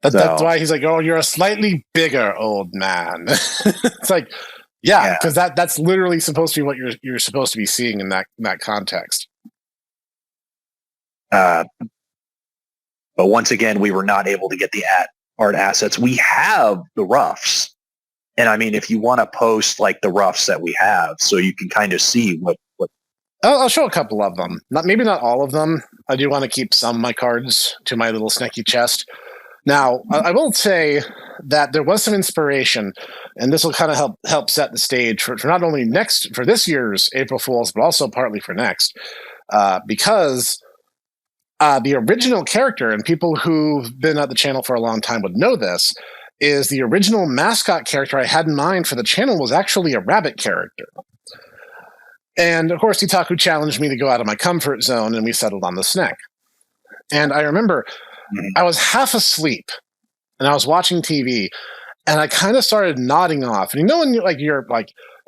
That's why he's like, oh, you're a slightly bigger old man. It's like, yeah, because that's literally supposed to be what you're supposed to be seeing in that context. But once again, we were not able to get the art assets. We have the roughs. And I mean, if you want to post like the roughs that we have, so you can kind of see what. I'll show a couple of them. Maybe not all of them. I do want to keep some of my cards to my little Sneky chest. Now, I will say that there was some inspiration, and this will kind of help set the stage for not only for this year's April Fools, but also partly for next, because the original character, and people who've been at the channel for a long time would know this, is the original mascot character I had in mind for the channel was actually a rabbit character. And of course, Itaku challenged me to go out of my comfort zone, and we settled on the Snek. And I remember I was half asleep, and I was watching TV, and I kind of started nodding off. And when you're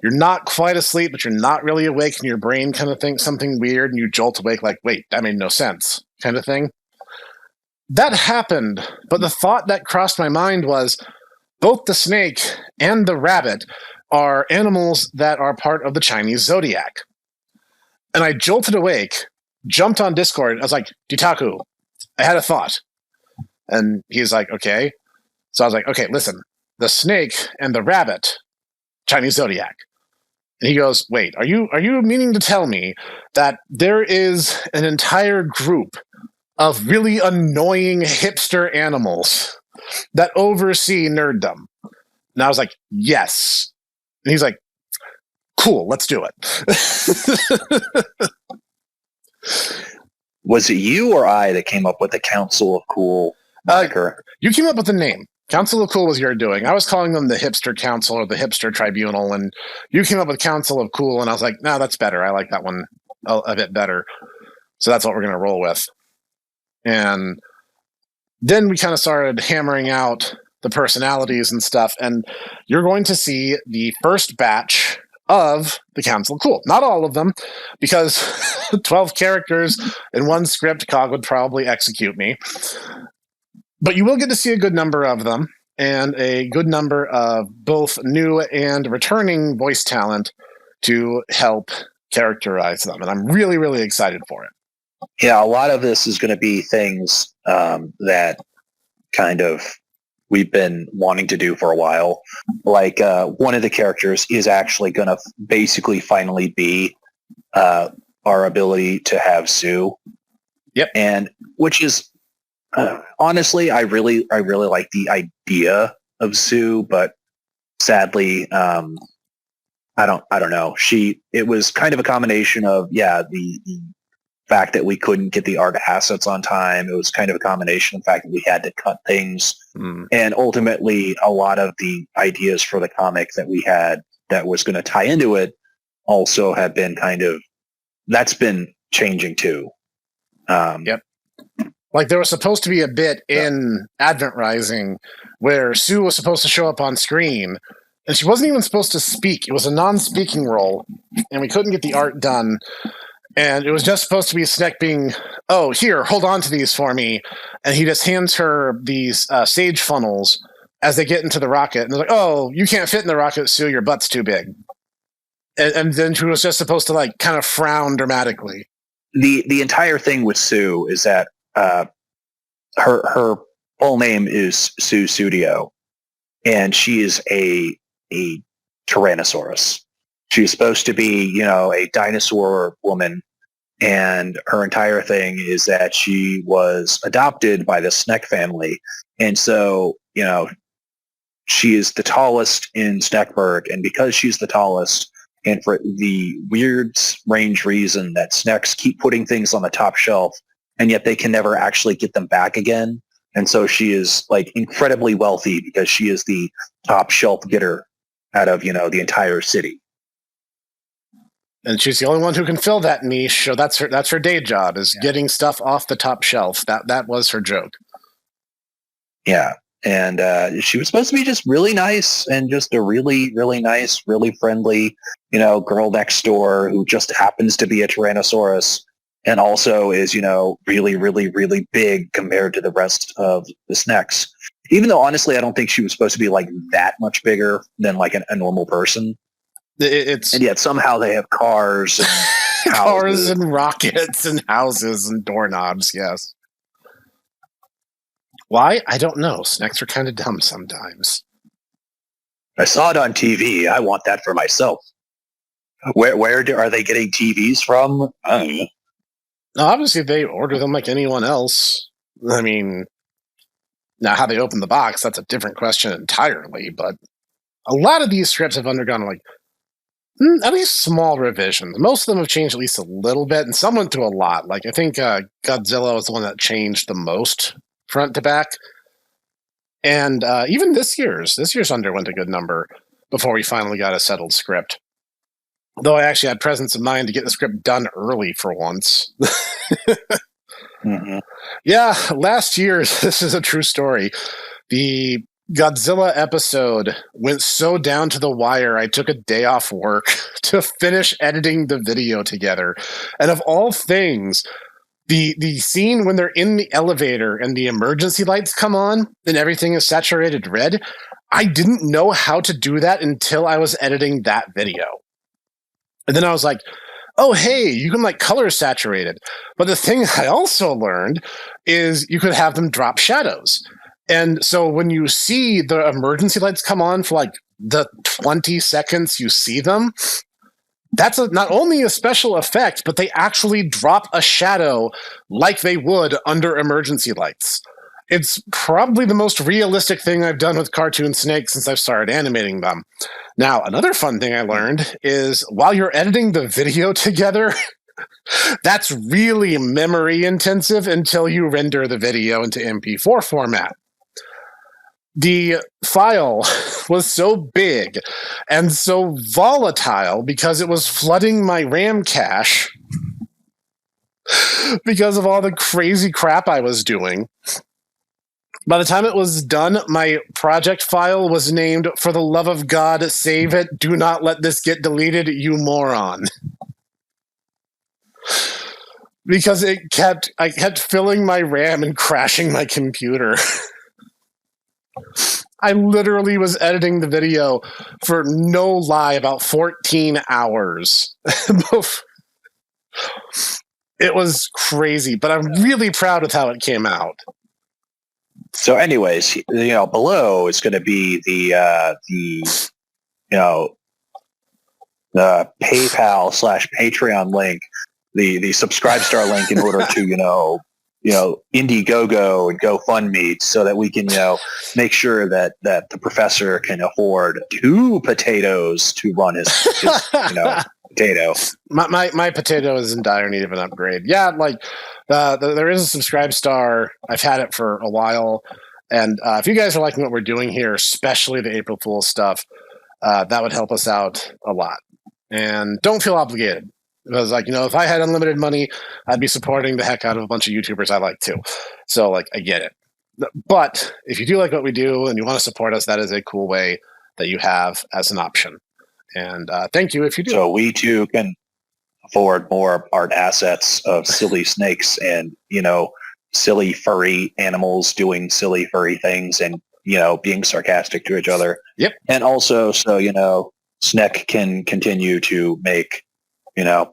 not quite asleep, but you're not really awake, and your brain kind of thinks something weird, and you jolt awake like, wait, that made no sense, kind of thing. That happened, but the thought that crossed my mind was both the snake and the rabbit are animals that are part of the Chinese zodiac. And I jolted awake, jumped on Discord, I was like, Ditaku, I had a thought. And he's like, okay. So I was like, okay, listen, the snake and the rabbit, Chinese zodiac. And he goes, wait, are you meaning to tell me that there is an entire group of really annoying hipster animals that oversee nerddom? And I was like, yes. And he's like, cool, let's do it. Was it you or I that came up with the Council of Cool moniker? You came up with the name. Council of Cool was your doing. I was calling them the Hipster Council or the Hipster Tribunal, and you came up with Council of Cool, and I was like, no, that's better. I like that one a bit better. So that's what we're going to roll with. And then we kind of started hammering out the personalities and stuff, and you're going to see the first batch of the Council of Cool. Not all of them, because 12 characters in one script, Cog would probably execute me. But you will get to see a good number of them, and a good number of both new and returning voice talent to help characterize them. And I'm really, really excited for it. Yeah, a lot of this is going to be things that kind of we've been wanting to do for a while. Like one of the characters is actually going to basically finally be our ability to have Sue. Yep. And which is honestly, I really like the idea of Sue, but sadly, I don't know. It was kind of a combination of the fact that we couldn't get the art assets on time. It was kind of a combination of the fact that we had to cut things. And ultimately, a lot of the ideas for the comic that we had that was going to tie into it also have been that's been changing too. Yep. Like there was supposed to be a bit in Advent Rising where Sue was supposed to show up on screen, and she wasn't even supposed to speak. It was a non-speaking role, and we couldn't get the art done. And it was just supposed to be Snek being, oh, here, hold on to these for me. And he just hands her these sage funnels as they get into the rocket. And they're like, oh, you can't fit in the rocket, Sue, your butt's too big. And then she was just supposed to kind of frown dramatically. The entire thing with Sue is that her full name is Sue Studio, and she is a Tyrannosaurus. She's supposed to be, a dinosaur woman, and her entire thing is that she was adopted by the Snek family. And so, she is the tallest in Sneckburg, and because she's the tallest, and for the weird range reason that Snecks keep putting things on the top shelf, and yet they can never actually get them back again. And so she is like incredibly wealthy because she is the top shelf getter out of, the entire city. And she's the only one who can fill that niche, so that's her day job, is getting stuff off the top shelf. That was her joke. Yeah. And she was supposed to be just really nice and just a really, really nice, really friendly, girl next door who just happens to be a Tyrannosaurus and also is, really, really, really big compared to the rest of the Snecks. Even though, honestly, I don't think she was supposed to be like that much bigger than like a normal person. And yet somehow they have cars and cars and rockets and houses and doorknobs, yes. Why? I don't know. Snecks are kind of dumb sometimes. I saw it on TV. I want that for myself. Where are they getting TVs from? I don't know. Obviously, they order them like anyone else. I mean, now how they open the box, that's a different question entirely. But a lot of these scripts have undergone like at least small revisions. Most of them have changed at least a little bit, and some went through a lot. Like I think Godzilla was the one that changed the most front to back. And even this year's underwent a good number before we finally got a settled script. Though I actually had presence of mind to get the script done early for once. Mm-hmm. Yeah, last year, this is a true story. The Godzilla episode went so down to the wire, I took a day off work to finish editing the video together. And of all things, the scene when they're in the elevator and the emergency lights come on and everything is saturated red, I didn't know how to do that until I was editing that video. And then I was like, oh, hey, you can like color saturate it. But the thing I also learned is you could have them drop shadows. And so when you see the emergency lights come on for like the 20 seconds you see them, that's not only a special effect, but they actually drop a shadow like they would under emergency lights. It's probably the most realistic thing I've done with cartoon snakes since I've started animating them. Now, another fun thing I learned is while you're editing the video together, that's really memory intensive until you render the video into MP4 format. The file was so big and so volatile because it was flooding my RAM cache because of all the crazy crap I was doing. By the time it was done, my project file was named, "For the love of God, save it. Do not let this get deleted, you moron." Because I kept filling my RAM and crashing my computer. I literally was editing the video for no lie about 14 hours. It was crazy, but I'm really proud of how it came out. So anyways, below is going to be the PayPal/Patreon link, the Subscribestar link in order to, Indiegogo and GoFundMe so that we can, make sure that the professor can afford 2 potatoes to run his potato. My potato is in dire need of an upgrade. Yeah, like there is a Subscribestar. I've had it for a while. And if you guys are liking what we're doing here, especially the April Fools stuff, that would help us out a lot. And don't feel obligated. Because, if I had unlimited money, I'd be supporting the heck out of a bunch of YouTubers I like too. So, I get it. But if you do like what we do and you want to support us, that is a cool way that you have as an option. And thank you if you do. So we too can afford more art assets of silly snakes and, silly furry animals doing silly furry things and, being sarcastic to each other. Yep. And also, so, Snek can continue to make,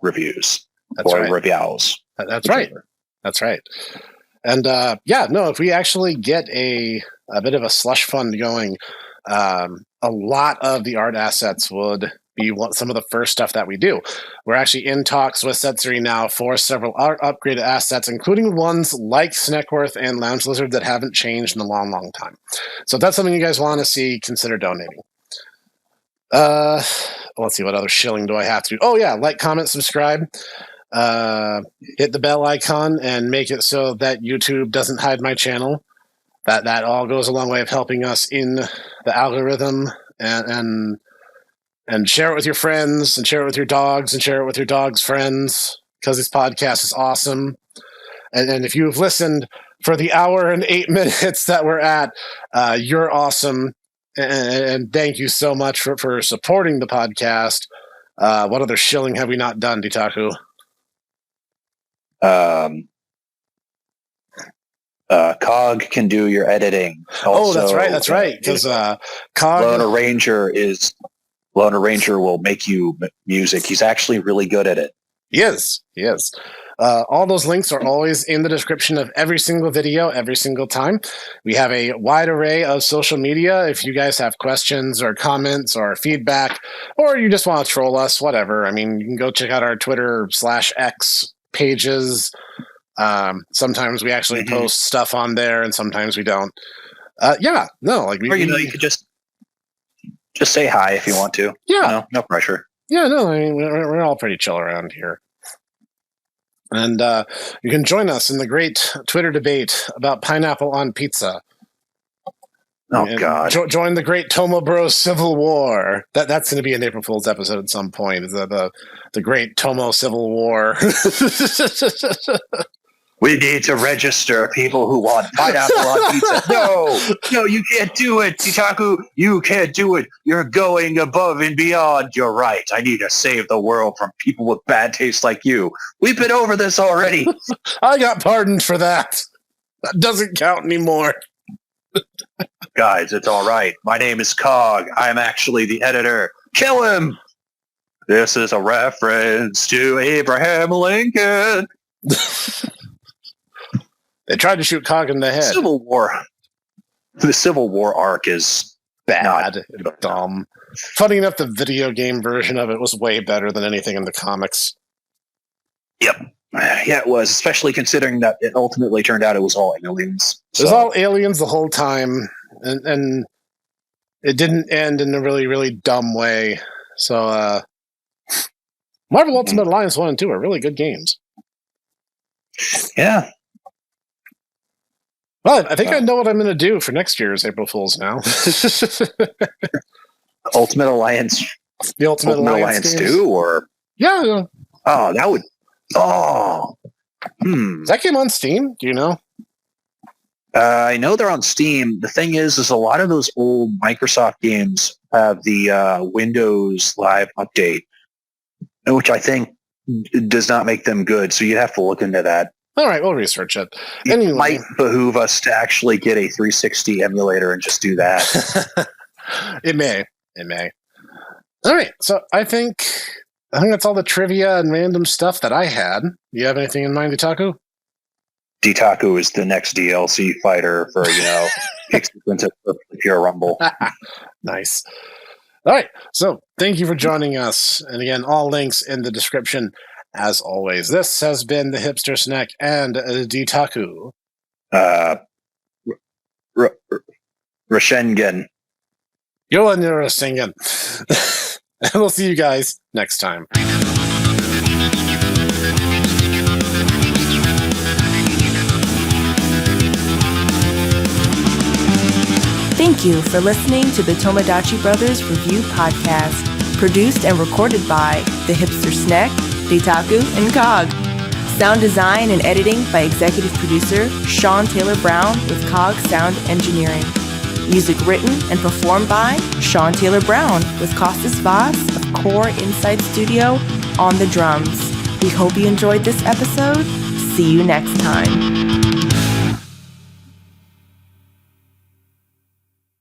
reviews or reviews. That's right. That's right. And if we actually get a bit of a slush fund going, a lot of the art assets would be some of the first stuff that we do. We're actually in talks with S3E now for several upgraded assets, including ones like Sneckworth and Lounge Lizard that haven't changed in a long, long time. So if that's something you guys want to see, consider donating. Let's see, what other shilling do I have to do? Oh yeah, like, comment, subscribe. Hit the bell icon and make it so that YouTube doesn't hide my channel. That all goes a long way of helping us in the algorithm, and share it with your friends, and share it with your dogs, and share it with your dog's friends, because this podcast is awesome. And if you've listened for the hour and 8 minutes that we're at, you're awesome. And thank you so much for supporting the podcast. What other shilling have we not done, Ditaku? Cog can do your editing. Also, that's right. Because Cog, Loner Ranger will make you music. He's actually really good at it. He is. All those links are always in the description of every single video, every single time. We have a wide array of social media. If you guys have questions or comments or feedback, or you just want to troll us, whatever. I mean, you can go check out our Twitter /X pages. Sometimes we actually post stuff on there, and sometimes we don't. Or you could just say hi if you want to. Yeah, no pressure. Yeah, no, I mean, we're all pretty chill around here. And you can join us in the great Twitter debate about pineapple on pizza. Oh, God. Join the great Tomo Bros Civil War. That's going to be an April Fool's episode at some point. Is the great Tomo Civil War. We need to register people who want pineapple on pizza. No, you can't do it, Ditaku. You can't do it. You're going above and beyond. You're right. I need to save the world from people with bad taste like you. We've been over this already. I got pardoned for that. That doesn't count anymore. Guys, it's all right. My name is Cog. I'm actually the editor. Kill him! This is a reference to Abraham Lincoln. They tried to shoot Cog in the head. Civil War. The Civil War arc is bad and dumb. Funny enough, the video game version of it was way better than anything in the comics. Yep. Yeah, it was, especially considering that it ultimately turned out it was all aliens. So. It was all aliens the whole time, and it didn't end in a really, really dumb way. So, Marvel Ultimate Alliance 1 and 2 are really good games. Yeah. Well, I think I know what I'm going to do for next year's April Fools now. Ultimate Alliance. The Ultimate Alliance 2, or? Yeah. Oh, that would... Oh. Is that game on Steam? Do you know? I know they're on Steam. The thing is a lot of those old Microsoft games have the Windows Live update, which I think does not make them good, so you'd have to look into that. All right, we'll research it. Anyway. It might behoove us to actually get a 360 emulator and just do that. It may. All right, so I think that's all the trivia and random stuff that I had. Do you have anything in mind, Ditaku? Ditaku is the next DLC fighter for, Princess Pure Rumble. Nice. All right, so thank you for joining us. And again, all links in the description. As always, this has been the Hipster Snek and Ditaku. Rashengen. You're Rashengen. And we'll see you guys next time. Thank you for listening to the Tomodachi Brothers Review Podcast, produced and recorded by the Hipster Snek, Ditaku, and Cog. Sound design and editing by executive producer Sean Taylor Brown with Cog Sound Engineering. Music written and performed by Sean Taylor Brown with Costas Vaz of Core Insight Studio on the drums. We hope you enjoyed this episode. See you next time.